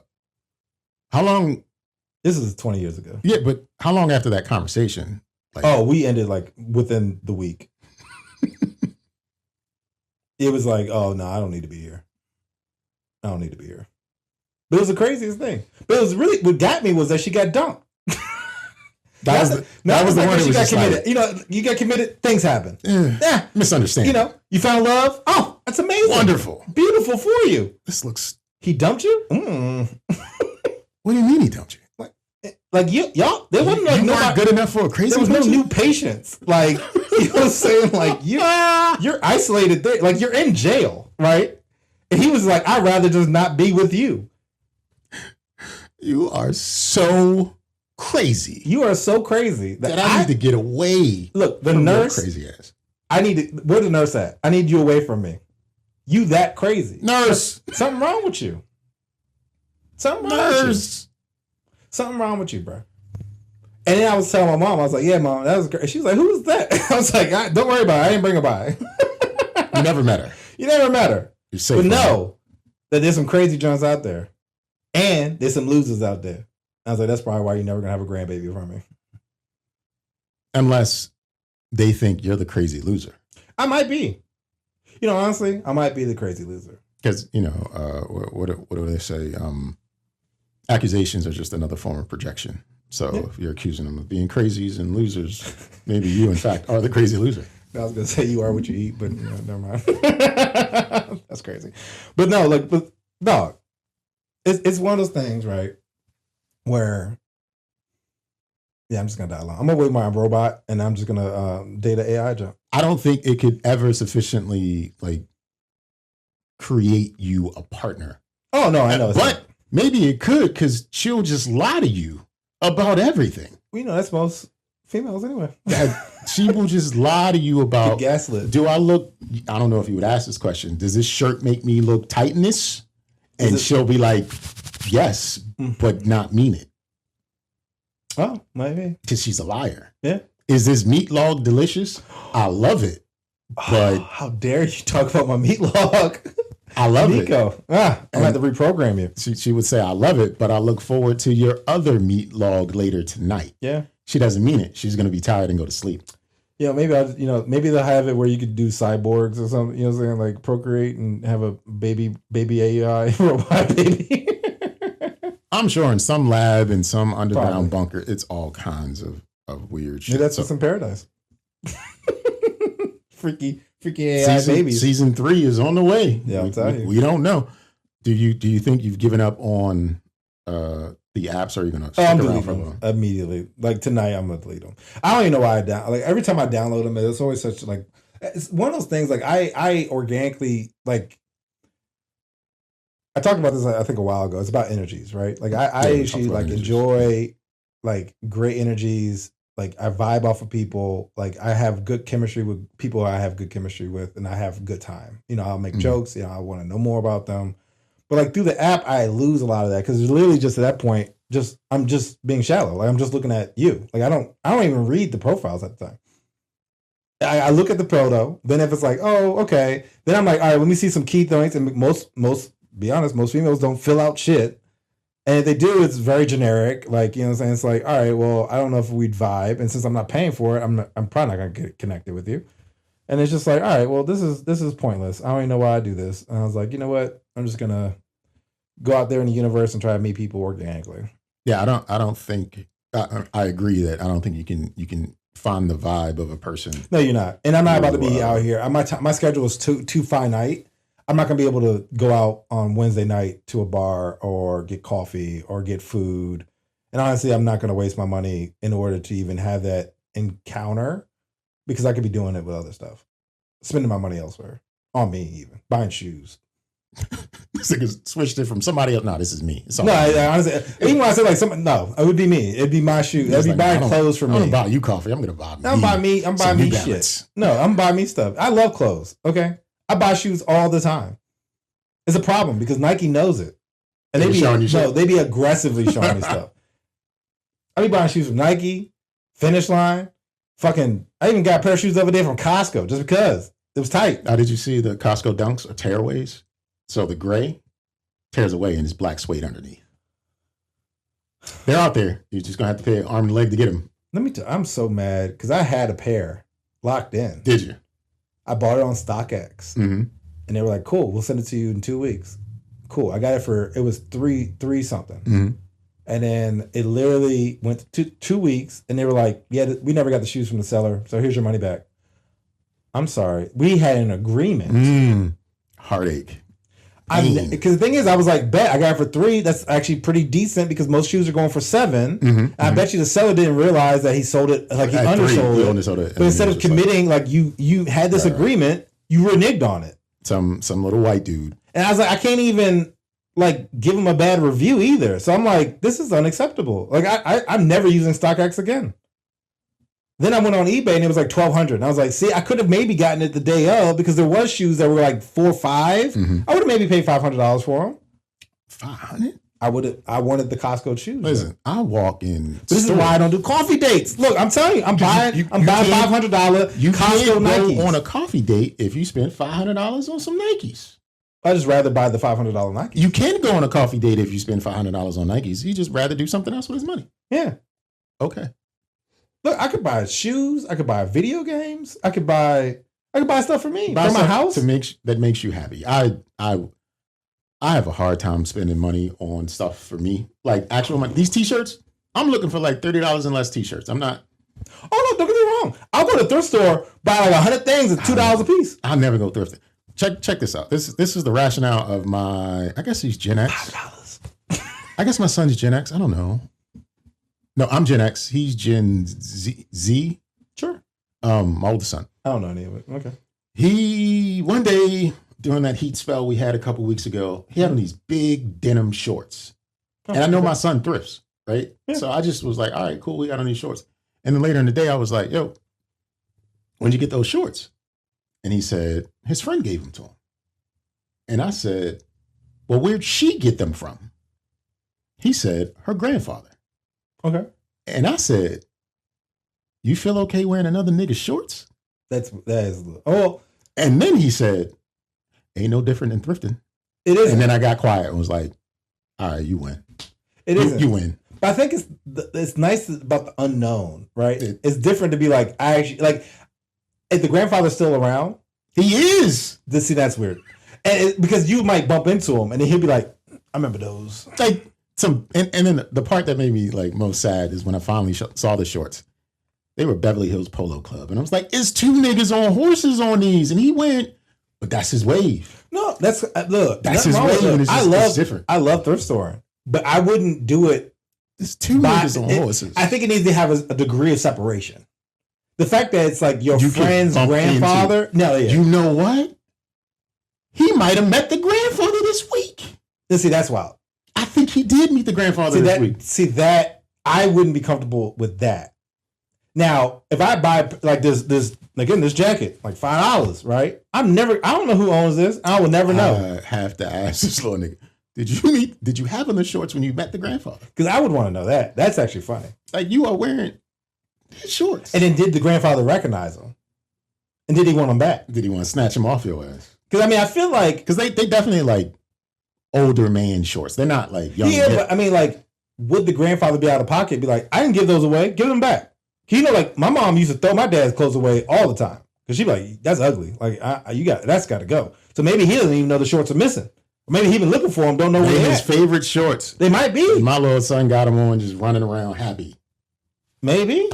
[SPEAKER 1] How long?
[SPEAKER 2] This is 20 years ago.
[SPEAKER 1] Yeah, but how long after that conversation?
[SPEAKER 2] Like, we ended like within the week. It was like, oh, no, I don't need to be here. I don't need to be here. But it was the craziest thing. But it was really, what got me was that she got dumped. That was the one that got committed. Like, you get committed, things happen. Yeah.
[SPEAKER 1] Misunderstanding.
[SPEAKER 2] You found love. Oh, that's amazing.
[SPEAKER 1] Wonderful.
[SPEAKER 2] Beautiful for you.
[SPEAKER 1] This looks.
[SPEAKER 2] He dumped you?
[SPEAKER 1] What do you mean he dumped you?
[SPEAKER 2] Like y'all, there wasn't like
[SPEAKER 1] not good enough for a crazy.
[SPEAKER 2] There was no new patients. Like, you know what I'm saying? Like you're isolated there. Like you're in jail, right? And he was like, I'd rather just not be with you.
[SPEAKER 1] You are so crazy.
[SPEAKER 2] You are so crazy
[SPEAKER 1] that I need to get away.
[SPEAKER 2] Look, the nurse,
[SPEAKER 1] crazy ass.
[SPEAKER 2] Where's the nurse at? I need you away from me. You that crazy.
[SPEAKER 1] Nurse.
[SPEAKER 2] Something wrong with you. Something wrong with you, bro. And then I was telling my mom, I was like, yeah, Mom, that was great. She was like, who was that? I was like, don't worry about it. I didn't bring her by.
[SPEAKER 1] You never met her.
[SPEAKER 2] You never met her.
[SPEAKER 1] You're safe.
[SPEAKER 2] But know that there's some crazy joints out there. And there's some losers out there. I was like, that's probably why you're never going to have a grandbaby from me.
[SPEAKER 1] Unless they think you're the crazy loser.
[SPEAKER 2] I might be. You know, honestly, I might be the crazy loser.
[SPEAKER 1] Because, you know, what do they say? Accusations are just another form of projection. So if you're accusing them of being crazies and losers, maybe you, in fact, are the crazy loser.
[SPEAKER 2] I was going to say you are what you eat, but you know, never mind. That's crazy. But no, like, dog, it's one of those things, right, where, yeah, I'm just going to die alone. I'm going to wait my robot, and I'm just going to date an AI jump.
[SPEAKER 1] I don't think it could ever sufficiently, like, create you a partner.
[SPEAKER 2] Oh, no, I know.
[SPEAKER 1] But maybe it could, because she'll just lie to you about everything.
[SPEAKER 2] Well, you know, that's most females anyway.
[SPEAKER 1] She will just lie to you about,
[SPEAKER 2] gaslit.
[SPEAKER 1] Do I look, I don't know if you would ask this question, does this shirt make me look tight in this? And she'll be like, yes, but not mean it.
[SPEAKER 2] Oh, maybe.
[SPEAKER 1] Because she's a liar.
[SPEAKER 2] Yeah.
[SPEAKER 1] Is this meat log delicious? I love it. But
[SPEAKER 2] how dare you talk about my meat log?
[SPEAKER 1] I love
[SPEAKER 2] Nico.
[SPEAKER 1] it.
[SPEAKER 2] I'm going to have to reprogram you.
[SPEAKER 1] She would say, I love it, but I look forward to your other meat log later tonight.
[SPEAKER 2] Yeah. She
[SPEAKER 1] doesn't mean it. She's going to be tired and go to sleep.
[SPEAKER 2] Yeah, maybe maybe they'll have it where you could do cyborgs or something, you know what I'm saying? Like procreate and have a baby AI robot baby.
[SPEAKER 1] I'm sure in some lab, in some underground bunker, it's all kinds of weird shit.
[SPEAKER 2] Maybe that's what's in paradise. freaky AI babies.
[SPEAKER 1] Season 3 is on the way.
[SPEAKER 2] Yeah, I'm telling you.
[SPEAKER 1] We don't know. Do you think you've given up on the apps? Or are you going to stick around for a while?
[SPEAKER 2] Immediately? Like tonight, I'm going to delete them. I don't even know why every time I download them, it's always such like, it's one of those things. Like I organically, like, I talked about this I think a while ago. It's about energies, right? Like I actually like enjoy like great energies. Like I vibe off of people. Like I have good chemistry with people I have good chemistry with, and I have good time. You know, I'll make jokes. You know, I want to know more about them. But like through the app, I lose a lot of that because it's literally just at that point, I'm just being shallow. Like I'm just looking at you. Like I don't even read the profiles at the time. I look at the photo. Then if it's like, oh, okay, then I'm like, all right, let me see some key points. And most be honest, most females don't fill out shit. And if they do, it's very generic. Like, you know what I'm saying? It's like, all right, well, I don't know if we'd vibe. And since I'm not paying for it, I'm probably not going to get connected with you. And it's just like, all right, well, this is pointless. I don't even know why I do this. And I was like, you know what? I'm just going to go out there in the universe and try to meet people organically.
[SPEAKER 1] Yeah, I don't think, I agree that I don't think you can find the vibe of a person.
[SPEAKER 2] No, you're not. And I'm not about to be out here. My schedule is too finite. I'm not going to be able to go out on Wednesday night to a bar or get coffee or get food. And honestly, I'm not going to waste my money in order to even have that encounter because I could be doing it with other stuff. Spending my money elsewhere. On me even. Buying shoes.
[SPEAKER 1] This nigga switched it from somebody else. No, this is me.
[SPEAKER 2] No, honestly, even when I say like something, no, it would be me. It'd be my shoes. It'd be like, buying clothes for me.
[SPEAKER 1] I'm going to buy you coffee. I'm going to buy me.
[SPEAKER 2] I'm buying me shit. No, I'm buying me stuff. I love clothes. Okay. I buy shoes all the time. It's a problem because Nike knows it. And they be aggressively showing me stuff. I be buying shoes from Nike, Finish Line, I even got a pair of shoes the other day from Costco just because it was tight.
[SPEAKER 1] Did you see the Costco Dunks or tearaways? So the gray tears away and it's black suede underneath. They're out there. You're just going to have to pay an arm and a leg to get them.
[SPEAKER 2] Let me tell you, I'm so mad because I had a pair locked in.
[SPEAKER 1] Did you?
[SPEAKER 2] I bought it on StockX. Mm-hmm. And they were like, cool, we'll send it to you in 2 weeks. Cool. I got it it was three something. Mm-hmm. And then it literally went to 2 weeks and they were like, yeah, we never got the shoes from the seller. So here's your money back. I'm sorry. We had an agreement.
[SPEAKER 1] Heartache.
[SPEAKER 2] Because the thing is, I was like, bet I got it for 3. That's actually pretty decent because most shoes are going for 7. And I bet you the seller didn't realize that he sold it, like he undersold it. But instead of committing, like you had this agreement, you reneged on it.
[SPEAKER 1] Some little white dude.
[SPEAKER 2] And I was like, I can't even like give him a bad review either. So I'm like, this is unacceptable. Like I'm never using StockX again. Then I went on eBay and it was like $1,200. And I was like, see, I could have maybe gotten it the day of because there was shoes that were like $4 or $5. I would have maybe paid $500 for them.
[SPEAKER 1] $500?
[SPEAKER 2] I wanted the Costco shoes.
[SPEAKER 1] Listen, I walk in.
[SPEAKER 2] But this is why I don't do coffee dates. Look, I'm telling you, I'm buying $500 Costco Nikes.
[SPEAKER 1] Go on a coffee date if you spend $500 on some Nikes.
[SPEAKER 2] I just rather buy the $500 Nikes.
[SPEAKER 1] You can go on a coffee date if you spend $500 on Nikes. You just rather do something else with his money.
[SPEAKER 2] Yeah.
[SPEAKER 1] Okay.
[SPEAKER 2] Look, I could buy shoes. I could buy video games. I could buy stuff for me, for my house.
[SPEAKER 1] That makes you happy. I have a hard time spending money on stuff for me. Like actual money. These t-shirts, I'm looking for like $30 and less t-shirts. I'm not.
[SPEAKER 2] Oh, no, don't get me wrong. I'll go to the thrift store, buy like 100 things at $2 a piece.
[SPEAKER 1] I'll never go thrifting. Check this out. This is the rationale of I guess he's Gen X.
[SPEAKER 2] $5.
[SPEAKER 1] I guess my son's Gen X. I don't know. No, I'm Gen X. He's Gen Z.
[SPEAKER 2] Sure.
[SPEAKER 1] My oldest son.
[SPEAKER 2] I don't know any of it. Okay.
[SPEAKER 1] He, one day during that heat spell we had a couple weeks ago, he had on these big denim shorts. And I know my son thrifts, right? Yeah. So I just was like, all right, cool. We got on these shorts. And then later in the day, I was like, yo, when'd you get those shorts? And he said, his friend gave them to him. And I said, well, where'd she get them from? He said, her grandfather.
[SPEAKER 2] Okay.
[SPEAKER 1] And I said, you feel okay wearing another nigga's shorts?
[SPEAKER 2] That is. Oh.
[SPEAKER 1] And then he said, ain't no different than thrifting.
[SPEAKER 2] It is.
[SPEAKER 1] And then I got quiet and was like, all right, you win.
[SPEAKER 2] It is.
[SPEAKER 1] You win.
[SPEAKER 2] But I think it's nice about the unknown, right? It's different to be like, I actually, like, if the grandfather's still around.
[SPEAKER 1] He is.
[SPEAKER 2] See, that's weird. And because you might bump into him and then he'll be like, I remember those.
[SPEAKER 1] Like, and then the part that made me like most sad is when I finally saw the shorts. They were Beverly Hills Polo Club. And I was like, it's two niggas on horses on these. And he went, but that's his wave.
[SPEAKER 2] No, that's, look.
[SPEAKER 1] That's his wave. And it's different.
[SPEAKER 2] I love thrift storing, but I wouldn't do it.
[SPEAKER 1] It's two niggas on horses.
[SPEAKER 2] I think it needs to have a degree of separation. The fact that it's like your friend's grandfather. No, yeah.
[SPEAKER 1] You know what? He might have met the grandfather this week.
[SPEAKER 2] See, that's wild.
[SPEAKER 1] I think he did meet the grandfather this week.
[SPEAKER 2] See, that I wouldn't be comfortable with that. Now, if I buy like this jacket, like $5, right? I don't know who owns this. I will never know.
[SPEAKER 1] I have to ask this little nigga. Did you have on the shorts when you met the grandfather?
[SPEAKER 2] Because I would want to know that. That's actually funny.
[SPEAKER 1] Like you are wearing shorts.
[SPEAKER 2] And then did the grandfather recognize him? And did he want them back?
[SPEAKER 1] Did he want to snatch him off your ass?
[SPEAKER 2] Because I mean, I feel like
[SPEAKER 1] because they definitely like older man shorts. They're not like young.
[SPEAKER 2] Yeah, but I mean, like, would the grandfather be out of pocket? Be like, I didn't give those away. Give them back. You know, like my mom used to throw my dad's clothes away all the time because she'd be like, "That's ugly. Like, that's got to go." So maybe he doesn't even know the shorts are missing. Or maybe he been looking for them, don't know where they're
[SPEAKER 1] his favorite shorts.
[SPEAKER 2] They might be.
[SPEAKER 1] My little son got them on, just running around happy.
[SPEAKER 2] Maybe.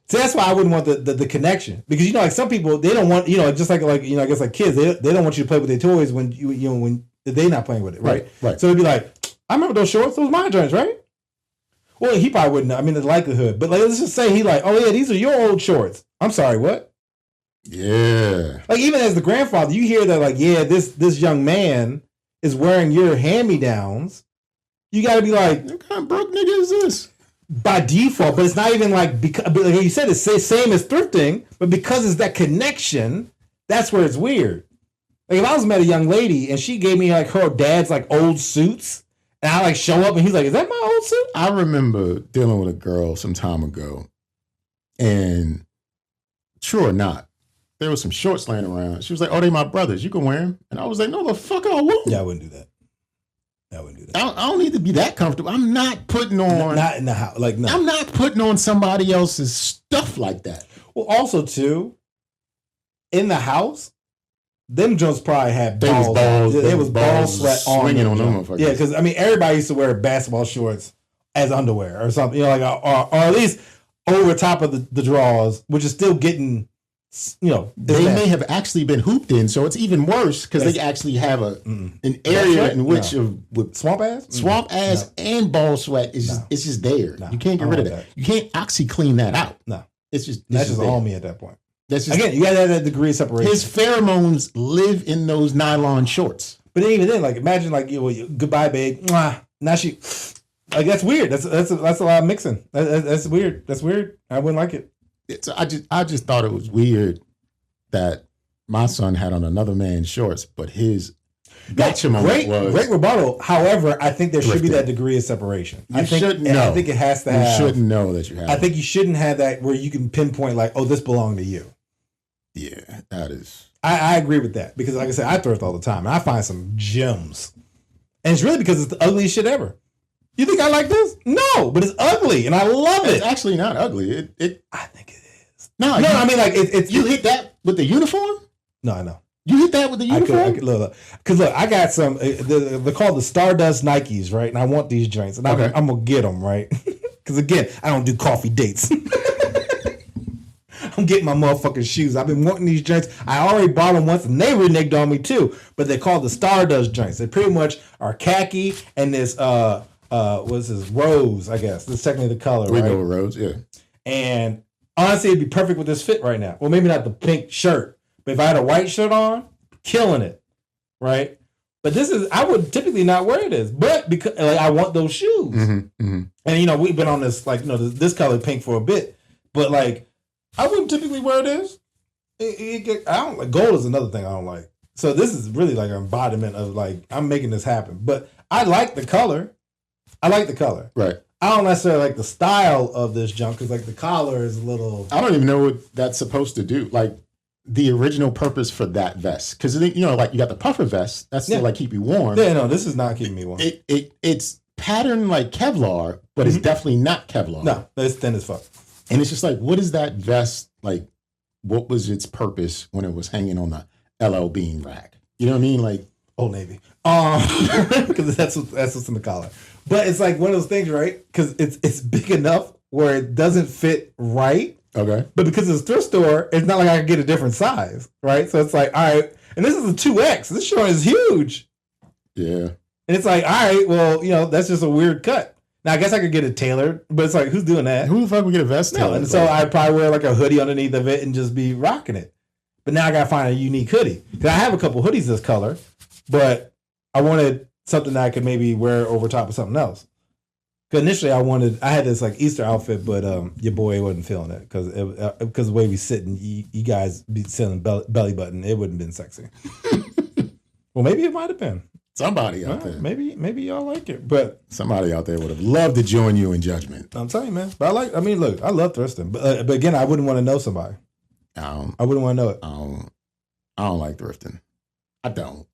[SPEAKER 2] See, that's why I wouldn't want the connection because like some people they don't want just like I guess like kids they don't want you to play with their toys when when they're not playing with it, right?
[SPEAKER 1] Right.
[SPEAKER 2] So it'd be like, I remember those shorts. Those were my joints, right? Well, he probably wouldn't. I mean, the likelihood. But like, let's just say he like, oh yeah, these are your old shorts. I'm sorry, what?
[SPEAKER 1] Yeah.
[SPEAKER 2] Like even as the grandfather, you hear that like, yeah, this young man is wearing your hand-me-downs. You got to be like,
[SPEAKER 1] what kind of broke nigga is this?
[SPEAKER 2] By default, but it's not even like because like you said, it's the same as thrifting, but because it's that connection, that's where it's weird. Like if I was met a young lady and she gave me like her dad's like old suits. And I like show up and he's like, is that my old suit?
[SPEAKER 1] I remember dealing with a girl some time ago. And true or not, there was some shorts laying around. She was like, oh, they my brothers. You can wear them. And I was like, no, the fuck I won't.
[SPEAKER 2] Yeah, I wouldn't do that.
[SPEAKER 1] I don't need to be that comfortable. I'm not putting on.
[SPEAKER 2] Not in the house. Like, no.
[SPEAKER 1] I'm not putting on somebody else's stuff like that.
[SPEAKER 2] Well, also, too, in the house, them joints probably had balls. It was ball sweat
[SPEAKER 1] swinging on them.
[SPEAKER 2] Yeah, because I mean, everybody used to wear basketball shorts as underwear or something, like or at least over top of the drawers, which is still getting,
[SPEAKER 1] They may have actually been hooped in, so it's even worse because they actually have an area in which with
[SPEAKER 2] swamp ass,
[SPEAKER 1] and ball sweat is it's just there. You can't get rid of that. You can't oxy clean that out.
[SPEAKER 2] No,
[SPEAKER 1] it's just
[SPEAKER 2] that's just on me at that point.
[SPEAKER 1] That's just,
[SPEAKER 2] again, you got to have that degree of separation.
[SPEAKER 1] His pheromones live in those nylon shorts.
[SPEAKER 2] But even then, like imagine like goodbye, babe. Mwah. Now she like that's weird. That's a lot of mixing. That's weird. That's weird. I wouldn't like it.
[SPEAKER 1] I just thought it was weird that my son had on another man's shorts, but his gotcha moment was
[SPEAKER 2] great rebuttal. However, I think there should be that degree of separation. I think it has to have.
[SPEAKER 1] You shouldn't know that you have.
[SPEAKER 2] I think you shouldn't have that where you can pinpoint like, oh, this belonged to you.
[SPEAKER 1] Yeah, that is.
[SPEAKER 2] I agree with that because, like I said, I thrift all the time and I find some gems, and it's really because it's the ugliest shit ever. You think I like this? No, but it's ugly and I love it.
[SPEAKER 1] It's actually not ugly.
[SPEAKER 2] I think it is.
[SPEAKER 1] No,
[SPEAKER 2] I mean like it's
[SPEAKER 1] you hit that with the uniform.
[SPEAKER 2] No, I know.
[SPEAKER 1] You hit that with the uniform?
[SPEAKER 2] Because look, I got some, they're called the Stardust Nikes, right? And I want these joints. And I'm going to get them, right? Because again, I don't do coffee dates. I'm getting my motherfucking shoes. I've been wanting these joints. I already bought them once and they reneged on me too. But they're called the Stardust joints. They pretty much are khaki and this, what's this, rose, I guess. This is technically the color,
[SPEAKER 1] we
[SPEAKER 2] right?
[SPEAKER 1] know rose, yeah.
[SPEAKER 2] And honestly, it'd be perfect with this fit right now. Well, maybe not the pink shirt. But if I had a white shirt on, killing it, right? But I would typically not wear this, but because like, I want those shoes.
[SPEAKER 1] Mm-hmm, mm-hmm.
[SPEAKER 2] And, we've been on this, like, this color pink for a bit, but like, I wouldn't typically wear this. I don't like, gold is another thing I don't like. So this is really like an embodiment of like, I'm making this happen, but I like the color.
[SPEAKER 1] Right.
[SPEAKER 2] I don't necessarily like the style of this junk because like the collar is a little.
[SPEAKER 1] I don't even know what that's supposed to do. Like, the original purpose for that vest, because like you got the puffer vest that's to like keep you warm.
[SPEAKER 2] Yeah, no, this is not keeping me warm.
[SPEAKER 1] It's patterned like Kevlar, but it's definitely not Kevlar.
[SPEAKER 2] No, it's thin as fuck.
[SPEAKER 1] And it's just like, what is that vest like? What was its purpose when it was hanging on the LL Bean rack? You know what I mean? Like
[SPEAKER 2] Old Navy, because that's what's in the collar. But it's like one of those things, right? Because it's big enough where it doesn't fit right.
[SPEAKER 1] Okay.
[SPEAKER 2] But because it's a thrift store, it's not like I can get a different size, right? So it's like, all right, and this is a 2X. This shirt is huge.
[SPEAKER 1] Yeah.
[SPEAKER 2] And it's like, all right, well, that's just a weird cut. Now, I guess I could get it tailored, but it's like, who's doing that?
[SPEAKER 1] Who the fuck would get a vest tailored?
[SPEAKER 2] No, and so I'd probably wear like a hoodie underneath of it and just be rocking it. But now I got to find a unique hoodie. Because I have a couple hoodies this color, but I wanted something that I could maybe wear over top of something else. Initially, I had this like Easter outfit, but your boy wasn't feeling it because the way we sitting, you guys be selling belly button, it wouldn't have been sexy. Well, maybe it might have been.
[SPEAKER 1] Somebody out there.
[SPEAKER 2] Maybe y'all like it, but
[SPEAKER 1] somebody out there would have loved to join you in judgment.
[SPEAKER 2] I'm telling you, man. But look, I love thrifting, but again, I wouldn't want to know somebody. I wouldn't want to know it.
[SPEAKER 1] I don't like thrifting. I don't.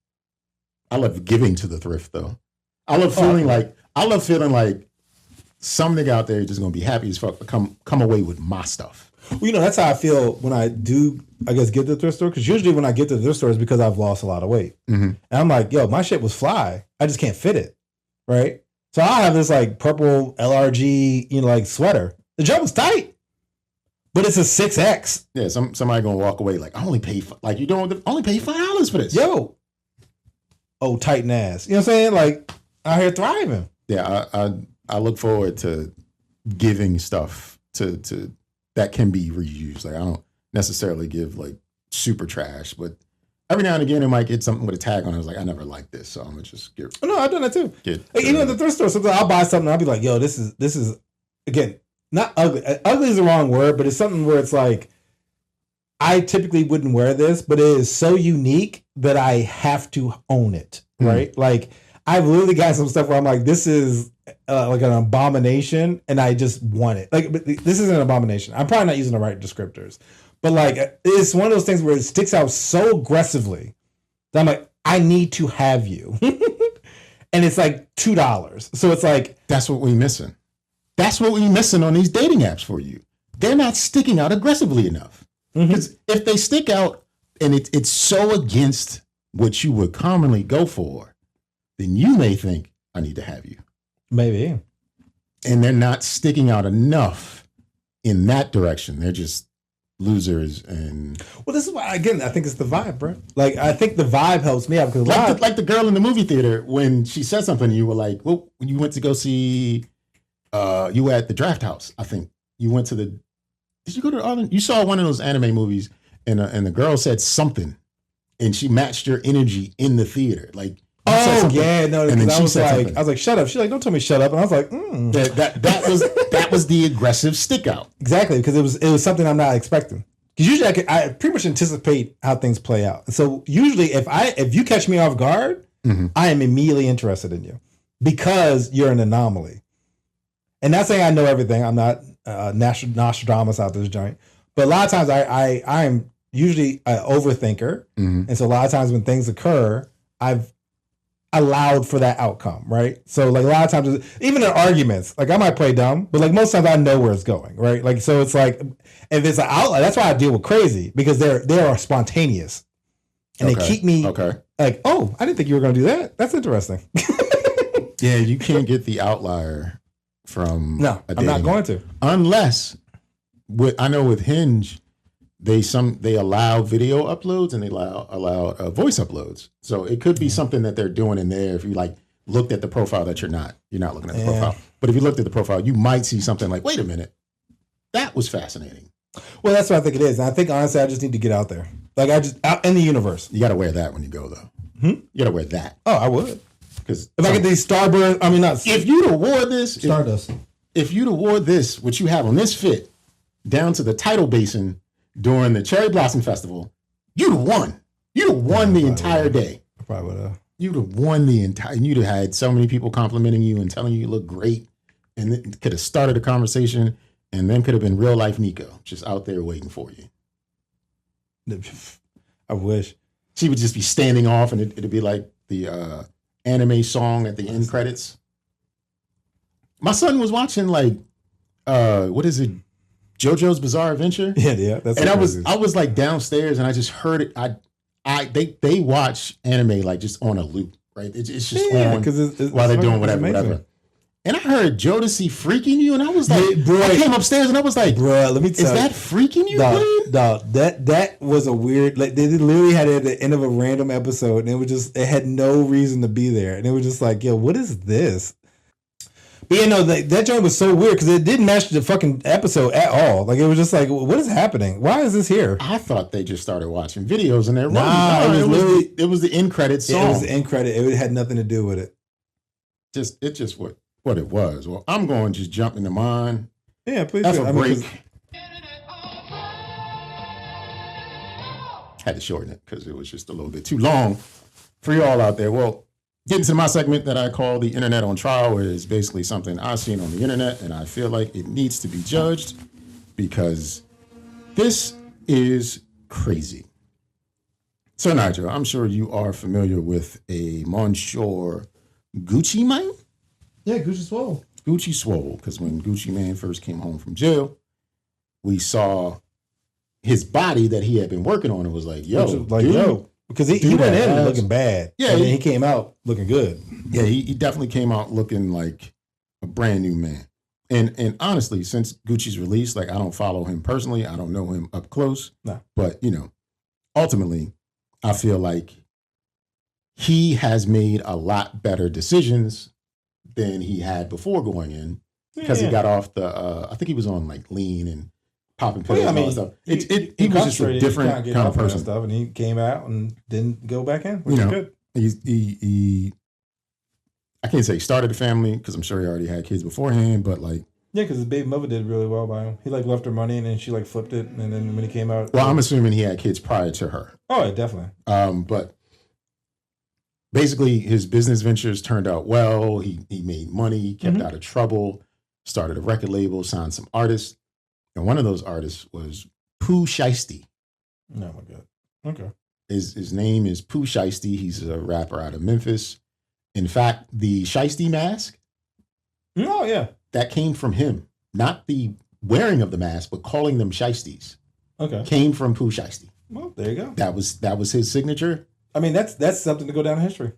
[SPEAKER 1] I love giving to the thrift though. I love feeling like some nigga out there just gonna be happy as fuck to come away with my stuff.
[SPEAKER 2] Well, that's how I feel when I do, I guess, get to the thrift store. Because usually when I get to the thrift store, it's because I've lost a lot of weight. Mm-hmm. And I'm like, yo, my shit was fly. I just can't fit it, right? So I have this like purple LRG, like sweater. The jump is tight, but it's a 6X.
[SPEAKER 1] Yeah, somebody gonna walk away like, I only pay like you don't only pay $5 for this.
[SPEAKER 2] Yo, tighten ass. You know what I'm saying? Like out here thriving.
[SPEAKER 1] Yeah, I look forward to giving stuff to that can be reused. Like I don't necessarily give like super trash, but every now and again it might get something with a tag on it. I was like, I never liked this, so I'm gonna just get.
[SPEAKER 2] Oh, no, I've done that too. Even at the thrift store, sometimes I'll buy something. I'll be like, yo, this is again not ugly. Ugly is the wrong word, but it's something where it's like I typically wouldn't wear this, but it is so unique that I have to own it. Right, Like I've literally got some stuff where I'm like, this is. Like an abomination, and I just want it. Like, but this is an abomination. I'm probably not using the right descriptors, but like, it's one of those things where it sticks out so aggressively that I'm like, I need to have you, and it's like $2. So it's like
[SPEAKER 1] that's what we're missing. That's what we're missing on these dating apps for you. They're not sticking out aggressively enough. Because if they stick out and it's so against what you would commonly go for, then you may think I need to have you.
[SPEAKER 2] Maybe.
[SPEAKER 1] And they're not sticking out enough in that direction. They're just losers. And
[SPEAKER 2] well, this is why, again, I think it's the vibe, bro. Like, I think the vibe helps me out. Because
[SPEAKER 1] like the girl in the movie theater, when she said something, you were like, well, when you went to go see, you were at the Draft House, I think. You went to did you go to you saw one of those anime movies, and the girl said something, and she matched your energy in the theater. Like,
[SPEAKER 2] oh yeah, no.
[SPEAKER 1] And then
[SPEAKER 2] I was like, shut up. She's like, don't tell me shut up. And I was like,
[SPEAKER 1] that was the aggressive stick out.
[SPEAKER 2] Exactly, because it was something I'm not expecting. Because usually I pretty much anticipate how things play out. And so usually if you catch me off guard, I am immediately interested in you because you're an anomaly. And not saying I know everything. I'm not Nostradamus out this joint. But a lot of times I am usually an overthinker. And so a lot of times when things occur, I've allowed for that outcome, right? So like a lot of times, even in arguments, like I might play dumb, but like most times I know where it's going, right? Like, so it's like, if it's an outlet, that's why I deal with crazy, because they are spontaneous. And they keep me like, oh, I didn't think you were going to do that. That's interesting.
[SPEAKER 1] Yeah, you can't get the outlier from
[SPEAKER 2] I'm not going to.
[SPEAKER 1] Unless, I know with Hinge, they allow video uploads and they allow voice uploads. So it could be something that they're doing in there. If you like looked at the profile that you're not looking at the profile. But if you looked at the profile, you might see something like, wait a minute, that was fascinating.
[SPEAKER 2] Well, that's what I think it is. And I think honestly, I just need to get out there. Like out in the universe.
[SPEAKER 1] You got to wear that when you go though. You got to wear that.
[SPEAKER 2] Oh, I would.
[SPEAKER 1] Because
[SPEAKER 2] if I get these Starburst, I mean, not
[SPEAKER 1] if you'd have wore this,
[SPEAKER 2] Stardust.
[SPEAKER 1] If you'd have wore this, what you have on this fit, down to the tidal basin during the Cherry Blossom Festival, you'd have won. You'd have won the entire day.
[SPEAKER 2] I probably would have.
[SPEAKER 1] You'd have won the entire. You'd have had so many people complimenting you and telling you look great, and it could have started a conversation, and then could have been real life Nico just out there waiting for you.
[SPEAKER 2] I wish
[SPEAKER 1] she would just be standing off, and it'd be like the anime song at the end credits. My son was watching like what is it, JoJo's Bizarre Adventure?
[SPEAKER 2] Yeah. That's
[SPEAKER 1] and I was like downstairs, and I just heard it. They watch anime like just on a loop, right? It's just on it's while they're doing whatever. And I heard Jodeci freaking you, and I was like, bro, I came upstairs and I was like, bro, let me tell you, is that freaking you?
[SPEAKER 2] That was a weird. Like they literally had it at the end of a random episode, and it had no reason to be there, and it was just like, yo, what is this? But that joint was so weird because it didn't match the fucking episode at all. Like it was just like, what is happening? Why is this here?
[SPEAKER 1] I thought they just started watching videos and they're
[SPEAKER 2] it
[SPEAKER 1] was the end credits song.
[SPEAKER 2] It was the end credit. It had nothing to do with it.
[SPEAKER 1] Just what it was. Well, I'm going to just jump into mine.
[SPEAKER 2] Yeah, please.
[SPEAKER 1] That's a break. Had to shorten it because it was just a little bit too long for y'all out there. Well, getting to my segment that I call the Internet on Trial, where it's basically something I've seen on the internet and I feel like it needs to be judged because this is crazy. So Nygel, I'm sure you are familiar with a Monsieur Gucci Maine?
[SPEAKER 2] Yeah, Gucci Swole.
[SPEAKER 1] Gucci Swole, because when Gucci Maine first came home from jail, we saw his body that he had been working on and was like, yo,
[SPEAKER 2] because he went in looking bad.
[SPEAKER 1] Yeah,
[SPEAKER 2] and then he came out looking good.
[SPEAKER 1] Yeah, he definitely came out looking like a brand new man. And honestly, since Gucci's release, like I don't follow him personally. I don't know him up close.
[SPEAKER 2] No.
[SPEAKER 1] But, ultimately, I feel like he has made a lot better decisions than he had before going in because he got off I think he was on like lean and popping pills and all that stuff. He was just a different kind of person.
[SPEAKER 2] Stuff, and he came out and didn't go back in, which is good.
[SPEAKER 1] He I can't say he started a family because I'm sure he already had kids beforehand, but like
[SPEAKER 2] because his baby mother did really well by him. He like left her money and then she like flipped it, and then when he came out,
[SPEAKER 1] well, I'm assuming he had kids prior to her.
[SPEAKER 2] Oh, yeah, definitely.
[SPEAKER 1] But basically, his business ventures turned out well. He made money, kept out of trouble, started a record label, signed some artists. And one of those artists was Pooh Sheisty.
[SPEAKER 2] Oh, my God. Okay.
[SPEAKER 1] His name is Pooh Sheisty. He's a rapper out of Memphis. In fact, the Shiesty mask.
[SPEAKER 2] Oh, yeah.
[SPEAKER 1] That came from him. Not the wearing of the mask, but calling them Shiesties.
[SPEAKER 2] Okay.
[SPEAKER 1] Came from Pooh Sheisty.
[SPEAKER 2] Well, there you go.
[SPEAKER 1] That was his signature.
[SPEAKER 2] I mean, that's something to go down in history.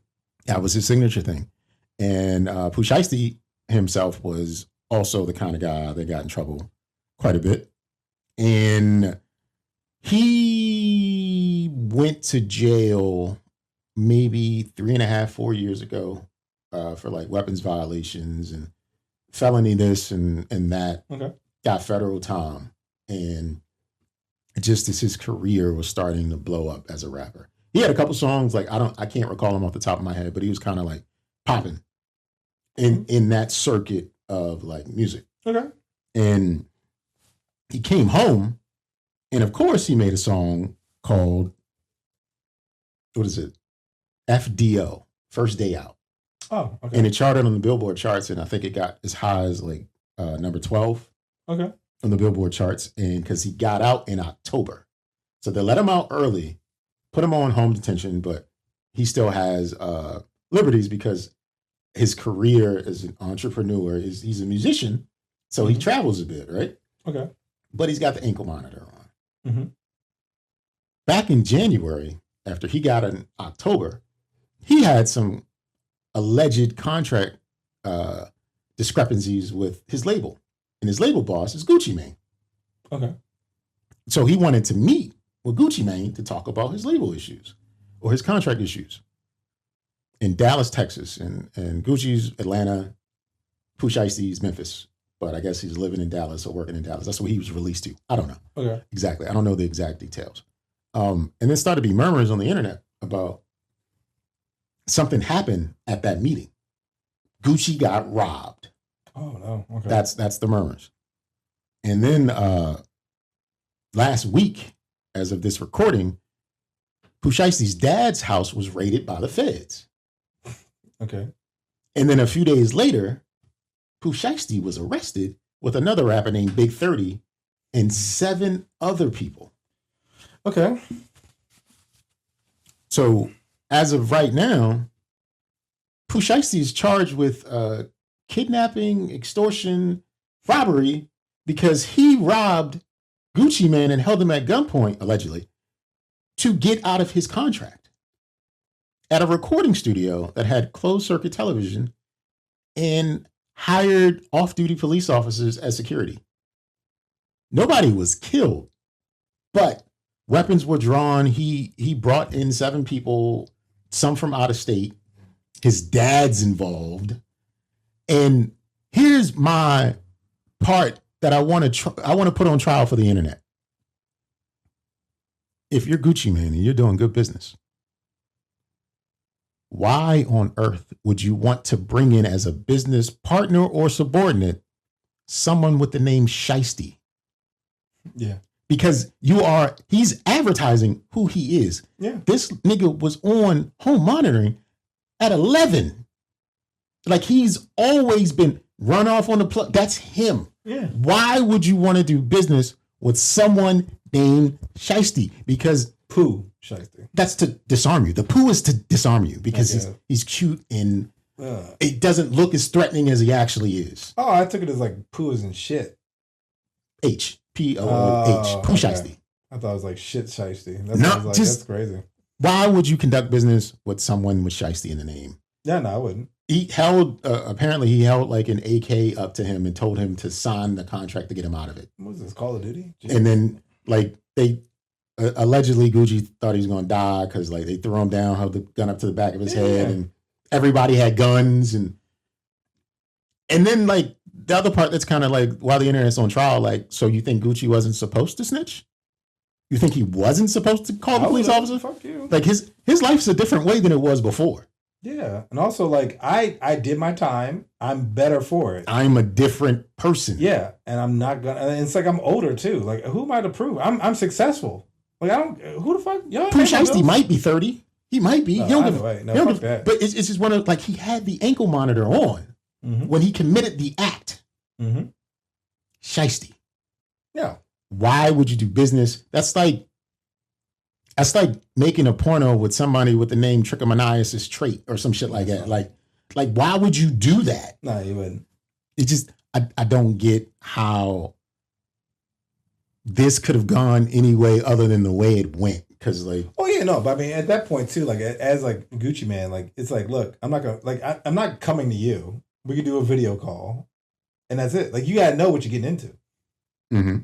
[SPEAKER 1] That was his signature thing. And Pooh Sheisty himself was also the kind of guy that got in trouble quite a bit. And he went to jail maybe 3.5, 4 years ago for like weapons violations and felony this and that.
[SPEAKER 2] Okay.
[SPEAKER 1] Got federal time. And just as his career was starting to blow up as a rapper. He had a couple songs, like I can't recall them off the top of my head, but he was kind of like popping in that circuit of like music.
[SPEAKER 2] Okay.
[SPEAKER 1] And he came home, and of course he made a song called, what is it? FDO, first day out.
[SPEAKER 2] Oh, okay.
[SPEAKER 1] And it charted on the Billboard charts, and I think it got as high as like number 12
[SPEAKER 2] Okay.
[SPEAKER 1] on the Billboard charts, and because he got out in October. So they let him out early, put him on home detention, but he still has liberties because his career as an entrepreneur he's a musician, so he travels a bit, right?
[SPEAKER 2] Okay.
[SPEAKER 1] But he's got the ankle monitor on.
[SPEAKER 2] Mm-hmm.
[SPEAKER 1] Back in January, after he got in October, he had some alleged contract discrepancies with his label. And his label boss is Gucci Maine.
[SPEAKER 2] Okay.
[SPEAKER 1] So he wanted to meet with Gucci Maine to talk about his label issues or his contract issues in Dallas, Texas. And Gucci's Atlanta, Pooh Sheisty's Memphis. But I guess he's living in Dallas or working in Dallas. That's what he was released to. I don't know.
[SPEAKER 2] Okay.
[SPEAKER 1] Exactly. I don't know the exact details. And then started to be murmurs on the internet about something happened at that meeting. Gucci got robbed.
[SPEAKER 2] Oh no. Okay.
[SPEAKER 1] That's the murmurs. And then last week, as of this recording, Pooh Sheisty's dad's house was raided by the feds.
[SPEAKER 2] Okay.
[SPEAKER 1] And then a few days later, Pooh Sheisty was arrested with another rapper named Big 30 and 7 other people.
[SPEAKER 2] Okay.
[SPEAKER 1] So as of right now, Pooh Sheisty is charged with kidnapping, extortion, robbery, because he robbed Gucci Mane and held him at gunpoint, allegedly, to get out of his contract at a recording studio that had closed circuit television and hired off-duty police officers as security. Nobody was killed, but weapons were drawn. He brought in 7 people, some from out of state. His dad's involved. And here's my part that I want to put on trial for the internet. If you're Gucci Mane and you're doing good business, why on earth would you want to bring in as a business partner or subordinate someone with the name Shiesty?
[SPEAKER 2] Yeah.
[SPEAKER 1] Because he's advertising who he is.
[SPEAKER 2] Yeah.
[SPEAKER 1] This nigga was on home monitoring at 11. Like, he's always been run off on the plug. That's him.
[SPEAKER 2] Yeah.
[SPEAKER 1] Why would you want to do business with someone named Shiesty? Because
[SPEAKER 2] Pooh Sheisty.
[SPEAKER 1] that's to disarm you. The Pooh is to disarm you because he's cute and it doesn't look as threatening as he actually is.
[SPEAKER 2] Oh, I took it as like Pooh is in shit.
[SPEAKER 1] H. P-O-O-H. Pooh Sheisty.
[SPEAKER 2] I thought it was like shit Shiesty. That's crazy.
[SPEAKER 1] Why would you conduct business with someone with Shiesty in the name?
[SPEAKER 2] Yeah, no, I wouldn't.
[SPEAKER 1] He held, apparently he held like an AK up to him and told him to sign the contract to get him out of it.
[SPEAKER 2] What was this, Call of Duty? Jeez.
[SPEAKER 1] And then like they, allegedly Gucci thought he was going to die because like they threw him down, held the gun up to the back of his head, and everybody had guns. And then like the other part that's kind of like, while the internet's on trial, like, so you think Gucci wasn't supposed to snitch? You think he wasn't supposed to call the police officer?
[SPEAKER 2] Fuck you.
[SPEAKER 1] Like his life's a different way than it was before.
[SPEAKER 2] Yeah. And also like I did my time. I'm better for it.
[SPEAKER 1] I'm a different person.
[SPEAKER 2] Yeah. And I'm not gonna, and it's like I'm older too. Like, who am I to prove? I'm successful. Like, who the fuck? Y'all
[SPEAKER 1] Pooh Sheisty might be 30. He might be.
[SPEAKER 2] No, either way. No, fuck that.
[SPEAKER 1] But it's just one of, like, he had the ankle monitor on when he committed the act.
[SPEAKER 2] Mm-hmm.
[SPEAKER 1] Shiesty.
[SPEAKER 2] Yeah.
[SPEAKER 1] Why would you do business? That's like making a porno with somebody with the name trichomoniasis trait or some shit like that. Like why would you do that?
[SPEAKER 2] No, you wouldn't.
[SPEAKER 1] It just, I don't get how this could have gone any way other than the way it went. Cause like,
[SPEAKER 2] oh yeah, no, but I mean, at that point too, like as like Gucci Mane, like it's like, look, I'm not gonna, like, I'm not coming to you. We could do a video call, and that's it. Like, you gotta know what you're getting into.
[SPEAKER 1] mm-hmm.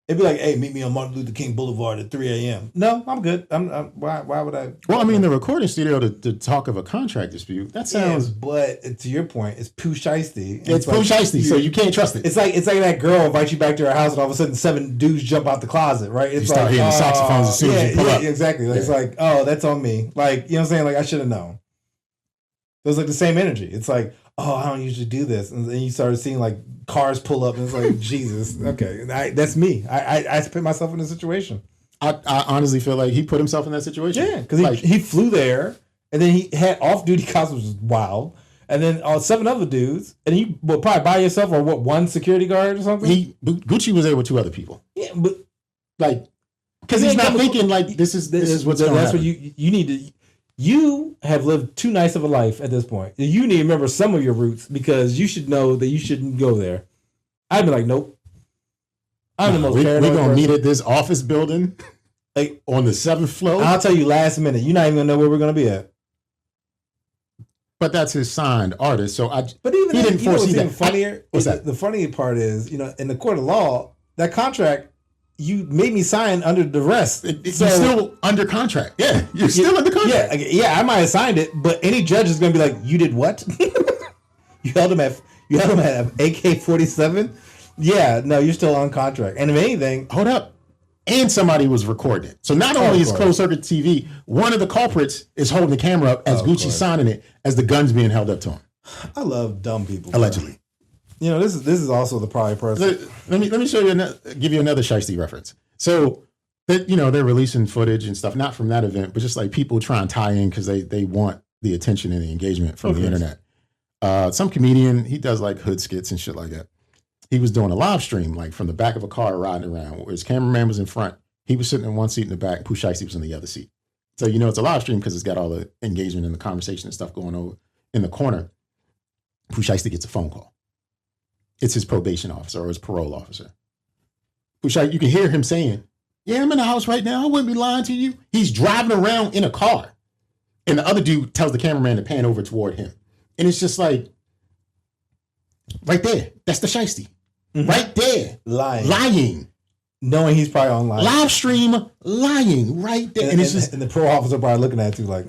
[SPEAKER 2] It'd be like, hey, meet me on Martin Luther King Boulevard at 3 a.m. No, I'm good. Why would I?
[SPEAKER 1] Well, I mean, the recording studio to talk of a contract dispute, that sounds.
[SPEAKER 2] Yeah, but to your point, it's Pooh Sheisty.
[SPEAKER 1] It's Pooh Sheisty, so you can't trust it.
[SPEAKER 2] It's like that girl invites you back to her house, and all of a sudden 7 dudes jump out the closet, right? It's
[SPEAKER 1] you start hearing the saxophones as soon as you pull up.
[SPEAKER 2] Exactly. Like, it's like, oh, that's on me. Like, you know what I'm saying? Like, I should have known. It was like the same energy. It's like, oh, I don't usually do this, and then you started seeing like cars pull up, and it's like, Jesus, okay, that's me. I put myself in a situation.
[SPEAKER 1] I honestly feel like he put himself in that situation.
[SPEAKER 2] Yeah, because he flew there, And then he had off-duty cops, which was wild. And then 7 other dudes. And you would probably by yourself or one security guard or something?
[SPEAKER 1] Gucci was there with 2 other people.
[SPEAKER 2] Yeah, but...
[SPEAKER 1] Like, because he's not thinking like this is what's going on. That's what
[SPEAKER 2] you need to... You have lived too nice of a life at this point. You need to remember some of your roots because you should know that you shouldn't go there. I'd be like, nope. I'm the most paranoid
[SPEAKER 1] We're going to
[SPEAKER 2] person.
[SPEAKER 1] meet at this office building like, on the 7th floor.
[SPEAKER 2] I'll tell you last minute. You're not even going to know where we're going to be at.
[SPEAKER 1] But that's his signed artist. So
[SPEAKER 2] But even
[SPEAKER 1] he didn't foresee that.
[SPEAKER 2] Even funnier.
[SPEAKER 1] What's that?
[SPEAKER 2] The funny part is, in the court of law, that contract, you made me sign under duress.
[SPEAKER 1] You're still under contract. Yeah, you're still under contract.
[SPEAKER 2] Yeah, I might have signed it, but any judge is going to be like, "You did what? You held him at AK-47? Yeah, no, you're still on contract." And if anything,
[SPEAKER 1] hold up, and somebody was recording it. So not only is closed circuit TV, one of the culprits is holding the camera up as Gucci signing it as the gun's being held up to him.
[SPEAKER 2] I love dumb people.
[SPEAKER 1] Allegedly.
[SPEAKER 2] This is also the probably person.
[SPEAKER 1] Let me show you give you another Shiesty reference. So they're releasing footage and stuff, not from that event, but just like people try and tie in because they want the attention and the engagement from the internet. Some comedian, he does like hood skits and shit like that. He was doing a live stream like from the back of a car riding around where his cameraman was in front. He was sitting in one seat in the back. Pooh Sheisty was in the other seat. So it's a live stream because it's got all the engagement and the conversation and stuff going on in the corner. Pooh Sheisty gets a phone call. It's his probation officer or his parole officer. Pooh Sheisty, you can hear him saying, "Yeah, I'm in the house right now. I wouldn't be lying to you." He's driving around in a car. And the other dude tells the cameraman to pan over toward him. And it's just like, right there. That's the Shiesty. Mm-hmm. Right there. Lying.
[SPEAKER 2] Knowing he's probably online.
[SPEAKER 1] Live stream lying right there.
[SPEAKER 2] And it's just... And the parole officer probably looking at you like...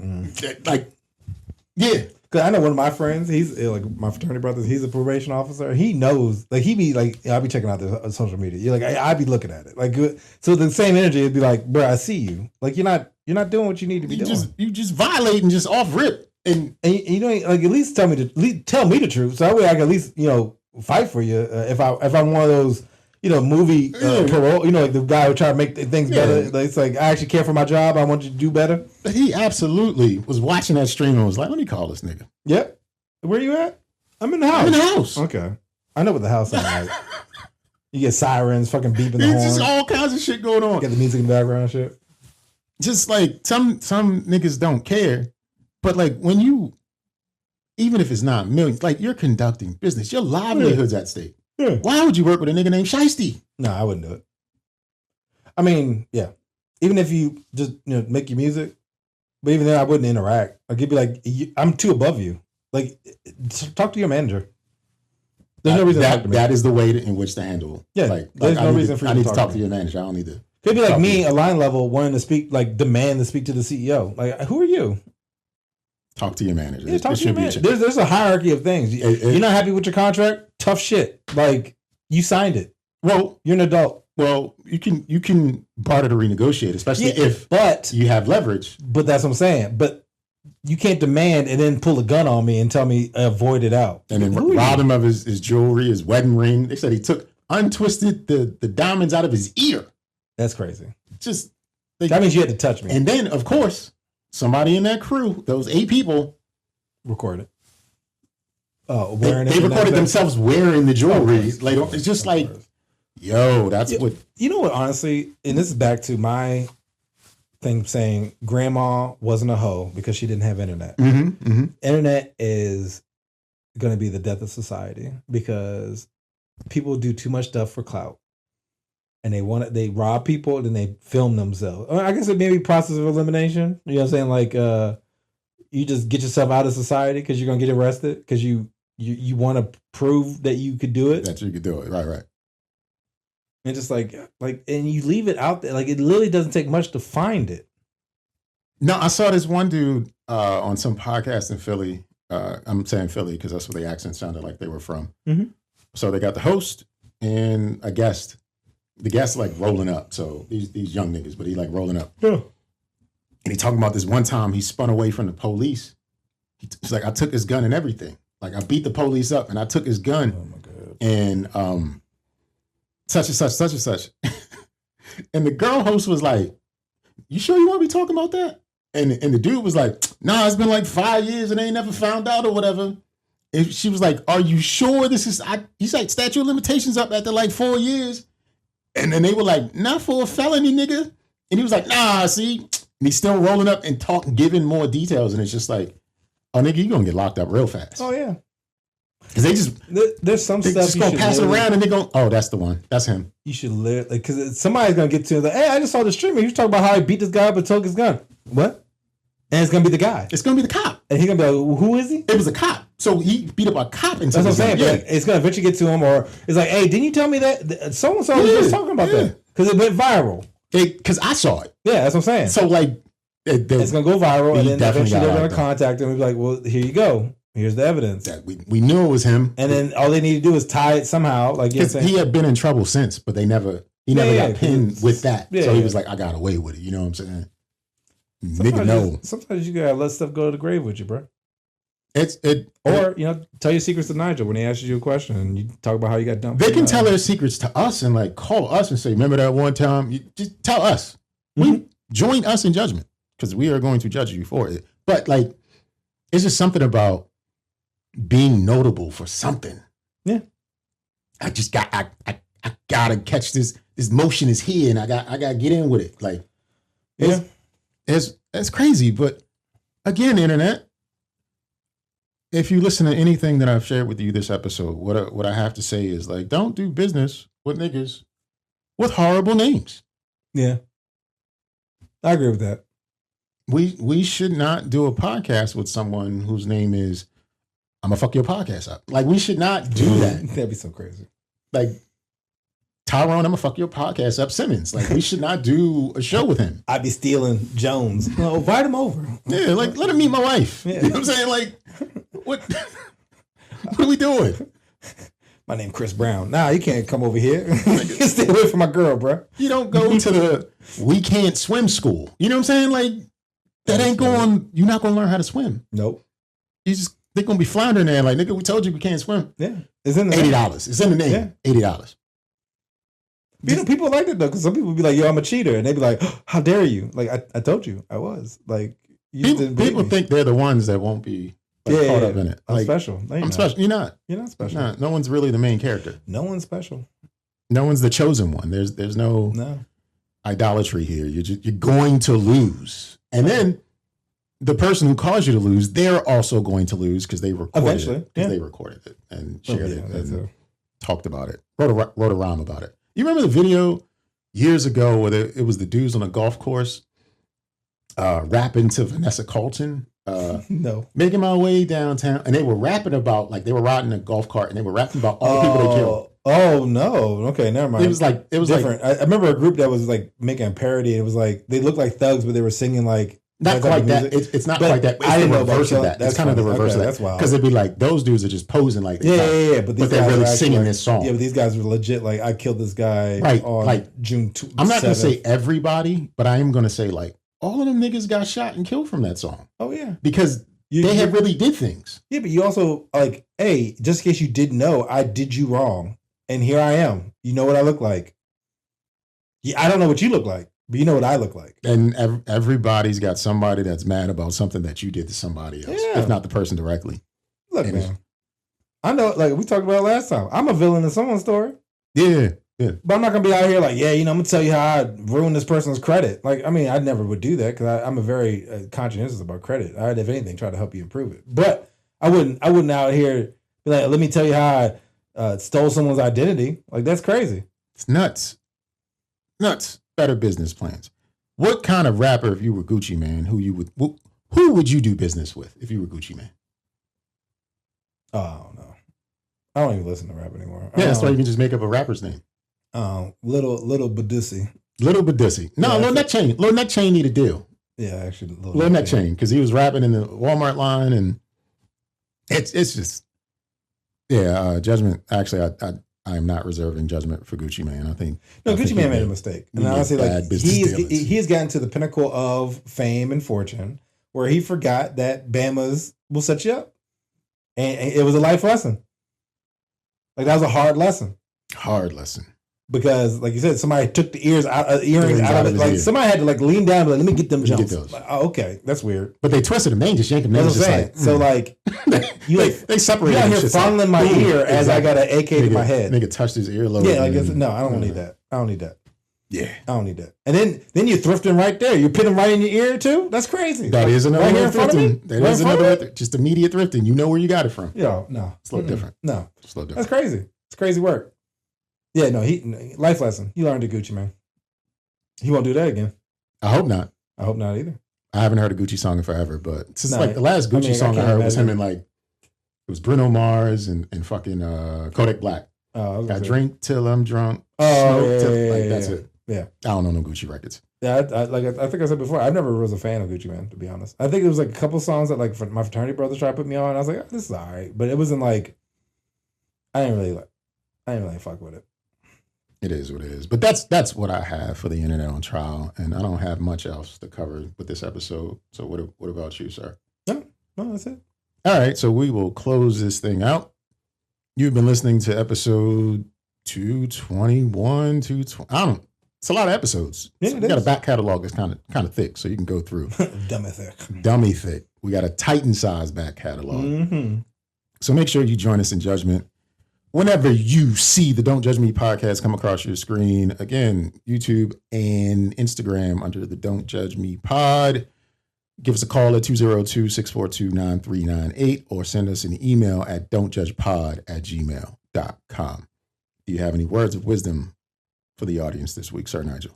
[SPEAKER 1] Yeah.
[SPEAKER 2] Because I know one of my friends, he's like my fraternity brothers, he's a probation officer. He knows, like he be like, I'll be checking out their social media. You're like, I'd be looking at it. Like, so the same energy would be like, bro, I see you. Like you're not doing what you need to be doing.
[SPEAKER 1] You just violating just off rip. And
[SPEAKER 2] you know, like at least tell me the truth. So that way I can at least, fight for you. If I'm one of those, movie parole, like the guy who try to make things better. Like, it's like, I actually care for my job. I want you to do better.
[SPEAKER 1] But he absolutely was watching that stream and was like, let me call this nigga.
[SPEAKER 2] Yep. Where you at? I'm in the house.
[SPEAKER 1] I'm in the house.
[SPEAKER 2] Okay. I know what the house sounds like. You get sirens, fucking beeping the horn.
[SPEAKER 1] There's just all kinds of shit going on.
[SPEAKER 2] Get the music in the background and shit.
[SPEAKER 1] Just like some niggas don't care. But like when you, even if it's not millions, like you're conducting business, your livelihood's at stake. Yeah. Why would you work with a nigga named Shiesty?
[SPEAKER 2] No, I wouldn't do it. I mean, yeah. Even if you just make your music, but even then I wouldn't interact. Like, it'd be like, I'm too above you. Like, talk to your manager. There's no reason to talk to me.
[SPEAKER 1] That is the way in which to handle.
[SPEAKER 2] Yeah, there's no reason for you to talk to me.
[SPEAKER 1] I need to talk to your manager. I don't need to.
[SPEAKER 2] Could be like me, a line level, wanting to speak, like demand to speak to the CEO. Like, who are you?
[SPEAKER 1] Talk to your manager.
[SPEAKER 2] Yeah, talk to your manager. There's a hierarchy of things. You're not happy with your contract? Tough shit. Like, you signed it. Well, you're an adult.
[SPEAKER 1] Well, you can barter to renegotiate, especially if you have leverage.
[SPEAKER 2] But that's what I'm saying. But you can't demand and then pull a gun on me and tell me avoid it out.
[SPEAKER 1] And then robbed him of his jewelry, his wedding ring. They said he untwisted the diamonds out of his ear.
[SPEAKER 2] That's crazy.
[SPEAKER 1] That
[SPEAKER 2] means you had to touch me.
[SPEAKER 1] And then, of course, somebody in that crew, those 8 people,
[SPEAKER 2] recorded.
[SPEAKER 1] They recorded themselves wearing the jewelry. Like, it's just like, yo, that's what.
[SPEAKER 2] You know what, honestly, and this is back to my thing saying grandma wasn't a hoe because she didn't have internet.
[SPEAKER 1] Mm-hmm, mm-hmm.
[SPEAKER 2] Internet is going to be the death of society because people do too much stuff for clout. And they rob people and then they film themselves. I guess it may be process of elimination. You know what I'm saying? Like, you just get yourself out of society because you're going to get arrested because you want to prove that you could do it.
[SPEAKER 1] That you could do it. Right.
[SPEAKER 2] And just like, and you leave it out there. Like, it literally doesn't take much to find it.
[SPEAKER 1] No, I saw this one dude on some podcast in Philly. I'm saying Philly because that's where the accent sounded like they were from.
[SPEAKER 2] Mm-hmm.
[SPEAKER 1] So they got the host and a guest. The guest like rolling up. So these young niggas, but he like rolling up.
[SPEAKER 2] Yeah.
[SPEAKER 1] And he talking about this one time he spun away from the police. He's like, I took his gun and everything. Like, I beat the police up and I took his gun.
[SPEAKER 2] Oh my God.
[SPEAKER 1] And such and such, such and such. And the girl host was like, you sure you want to be talking about that? And the dude was like, nah, it's been like 5 years and they ain't never found out or whatever. And she was like, are you sure this is, he's like, statute of limitations up after like 4 years. And then they were like, not for a felony, nigga. And he was like, nah, see. And he's still rolling up and giving more details. And it's just like, oh, nigga, you're going to get locked up real fast.
[SPEAKER 2] Oh, yeah.
[SPEAKER 1] Because they just,
[SPEAKER 2] there's some stuff
[SPEAKER 1] just going to pass it around and they're going, oh, that's the one. That's him.
[SPEAKER 2] You should live, like, because somebody's going to get to it. Like, hey, I just saw the streamer. He was talking about how he beat this guy up and took his gun. What? And it's going to be the guy.
[SPEAKER 1] It's going to be the cop.
[SPEAKER 2] And he's going to be like, who is he?
[SPEAKER 1] It was a cop. So he beat up a cop. And
[SPEAKER 2] that's what I'm saying. Yeah. It's going to eventually get to him, or it's like, hey, didn't you tell me that? So-and-so was just talking about that. Because it went viral.
[SPEAKER 1] Because I saw it.
[SPEAKER 2] Yeah, that's what I'm saying.
[SPEAKER 1] So, like,
[SPEAKER 2] it's going to go viral, and then eventually they're going to contact him and be like, well, here you go. Here's the evidence.
[SPEAKER 1] That we knew it was him.
[SPEAKER 2] And then all they need to do is tie it somehow. Like,
[SPEAKER 1] he had been in trouble since, but he never got pinned with that. Yeah, so he was like, I got away with it. You know what I'm saying? Nigga, no.
[SPEAKER 2] Sometimes you gotta let stuff go to the grave with you, bro.
[SPEAKER 1] Or
[SPEAKER 2] tell your secrets to Nygel when he asks you a question and you talk about how you got dumped.
[SPEAKER 1] They can tell their secrets to us and like call us and say, remember that one time? You just tell us. Mm-hmm. Join us in judgment because we are going to judge you for it. But like, it's just something about being notable for something.
[SPEAKER 2] Yeah.
[SPEAKER 1] I gotta catch this motion is here and I gotta get in with it. Like, it's crazy. But again, internet, if you listen to anything that I've shared with you this episode, what I have to say is like, don't do business with niggas with horrible names.
[SPEAKER 2] Yeah. I agree with that.
[SPEAKER 1] We should not do a podcast with someone whose name is I'm gonna fuck your podcast up. Like, we should not do that.
[SPEAKER 2] That'd be so crazy.
[SPEAKER 1] Like, Tyrone, I'm gonna fuck your podcast up, Simmons. Like, we should not do a show with him.
[SPEAKER 2] I'd be stealing Jones. No, invite him over.
[SPEAKER 1] Yeah, like, let him meet my wife. Yeah. You know what I'm saying? Like, what are we doing?
[SPEAKER 2] My name Chris Brown. Nah, you can't come over here. You stay away from my girl, bro.
[SPEAKER 1] You don't go to the we can't swim school. You know what I'm saying? Like, that ain't going, you're not gonna learn how to swim.
[SPEAKER 2] Nope.
[SPEAKER 1] They're gonna be floundering there like, nigga, we told you we can't swim.
[SPEAKER 2] Yeah. It's in the
[SPEAKER 1] $80. It's in the name. Yeah. $80.
[SPEAKER 2] People like that though, because some people be like, yo, I'm a cheater. And they be like, oh, how dare you? Like, I told you I was. Like,
[SPEAKER 1] people think they're the ones that won't be caught up in it.
[SPEAKER 2] I'm
[SPEAKER 1] like,
[SPEAKER 2] special. No,
[SPEAKER 1] I'm special. You're not.
[SPEAKER 2] You're not special.
[SPEAKER 1] Nah, no one's really the main character.
[SPEAKER 2] No one's special.
[SPEAKER 1] No one's the chosen one. There's no idolatry here. You're going to lose. And then the person who caused you to lose, they're also going to lose because they recorded it. Because they recorded it and shared it and talked about it. Wrote a rhyme about it. You remember the video years ago where it was the dudes on a golf course rapping to Vanessa Carlton?
[SPEAKER 2] No.
[SPEAKER 1] Making my way downtown. And they were rapping about, like, they were riding a golf cart and they were rapping about all the people they killed.
[SPEAKER 2] Oh, no. Okay, never mind.
[SPEAKER 1] It was
[SPEAKER 2] different.
[SPEAKER 1] Like,
[SPEAKER 2] I remember a group that was like making a parody. It was like, they looked like thugs, but they were singing like,
[SPEAKER 1] not quite that. It's not quite that. It's
[SPEAKER 2] I didn't
[SPEAKER 1] the
[SPEAKER 2] know
[SPEAKER 1] reverse of that. It's kind of the reverse of that.
[SPEAKER 2] That's wild.
[SPEAKER 1] Because it'd be like, those dudes are just posing like they
[SPEAKER 2] yeah.
[SPEAKER 1] But they're really singing this song.
[SPEAKER 2] Yeah, but these guys were legit. Like, I killed this guy on like June 2nd.
[SPEAKER 1] I'm not going to say everybody, but I am going to say like all of them niggas got shot and killed from that song.
[SPEAKER 2] Oh, yeah.
[SPEAKER 1] Because they had really did things.
[SPEAKER 2] Yeah, but you also like, hey, just in case you didn't know, I did you wrong. And here I am. You know what I look like. Yeah, I don't know what you look like. But you know what I look like.
[SPEAKER 1] And everybody's got somebody that's mad about something that you did to somebody else, if not the person directly.
[SPEAKER 2] Look, man, I know, like we talked about last time, I'm a villain in someone's story.
[SPEAKER 1] Yeah.
[SPEAKER 2] But I'm not going to be out here like, yeah, I'm going to tell you how I ruined this person's credit. Like, I mean, I never would do that because I'm a very conscientious about credit. I'd, if anything, try to help you improve it. But I wouldn't out here be like, let me tell you how I stole someone's identity. Like, that's crazy.
[SPEAKER 1] It's nuts. Better business plans. What kind of rapper, if you were Gucci Mane, who would you do business with if you were Gucci Mane?
[SPEAKER 2] Oh no, I don't even listen to rap anymore.
[SPEAKER 1] Yeah, that's why you can just make up a rapper's name.
[SPEAKER 2] Little Badussi.
[SPEAKER 1] Little Badussi. No, Lil Neck Chain. Lil Neck Chain need a deal.
[SPEAKER 2] Yeah, actually,
[SPEAKER 1] Lil Neck Chain, because he was rapping in the Walmart line, and it's just judgment. Actually, I am not reserving judgment for Gucci Mane. I think
[SPEAKER 2] Gucci Mane made a mistake, and honestly, like he has gotten to the pinnacle of fame and fortune, where he forgot that Bama's will set you up, and it was a life lesson. Like, that was a hard lesson.
[SPEAKER 1] Hard lesson.
[SPEAKER 2] because, like you said, somebody took the earrings out of it. Like somebody had to like lean down and like, let me get them jumps. Like, oh, okay, that's weird.
[SPEAKER 1] But they twisted them. They ain't just yanked them. They was just like,
[SPEAKER 2] so like you like
[SPEAKER 1] they separated.
[SPEAKER 2] You out here fondling my ear as I got an AK to my head.
[SPEAKER 1] Nigga touched his earlobe.
[SPEAKER 2] Yeah, like no, I don't need that. I don't need that.
[SPEAKER 1] Yeah,
[SPEAKER 2] I don't need that. And then you're thrifting right there. You're putting them right in your ear too. That's crazy.
[SPEAKER 1] That is another
[SPEAKER 2] right
[SPEAKER 1] way of thrifting. That is another just immediate thrifting. You know where you got it from.
[SPEAKER 2] Yeah, no,
[SPEAKER 1] it's a little different.
[SPEAKER 2] No,
[SPEAKER 1] it's a little different.
[SPEAKER 2] That's crazy. It's crazy work. Yeah, no, life lesson. He learned a Gucci Mane. He won't do that again.
[SPEAKER 1] I hope not.
[SPEAKER 2] I hope not either.
[SPEAKER 1] I haven't heard a Gucci song in forever, but since like the last Gucci song I heard was him and like it was Bruno Mars and fucking Kodak Black.
[SPEAKER 2] Oh,
[SPEAKER 1] I drink till I'm drunk. That's it.
[SPEAKER 2] Yeah,
[SPEAKER 1] I don't know no Gucci records.
[SPEAKER 2] Yeah, I think I said before, I never was a fan of Gucci Mane, to be honest. I think it was like a couple songs that like my fraternity brothers tried to put me on. And I was like, oh, this is all right, but it wasn't like I didn't really fuck with it.
[SPEAKER 1] It is what it is. But that's what I have for the internet on trial, and I don't have much else to cover with this episode. So what about you, sir?
[SPEAKER 2] No, that's it.
[SPEAKER 1] All right, so we will close this thing out. You've been listening to episode 221, 220. I don't know. It's a lot of episodes.
[SPEAKER 2] Yeah,
[SPEAKER 1] so we got a back catalog that's kind of thick, so you can go through. Dummy thick. We got a Titan size back catalog.
[SPEAKER 2] Mm-hmm.
[SPEAKER 1] So make sure you join us in judgment. Whenever you see the Don't Judge Me podcast come across your screen, again, YouTube and Instagram under the Don't Judge Me pod. Give us a call at 202-642-9398 or send us an email at don'tjudgepod@gmail.com. Do you have any words of wisdom for the audience this week, Sir Nygel?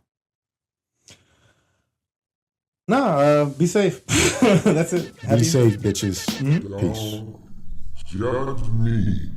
[SPEAKER 2] No, be safe. That's it.
[SPEAKER 1] Be safe, bitches.
[SPEAKER 2] Mm-hmm.
[SPEAKER 1] Peace.
[SPEAKER 3] Judge me.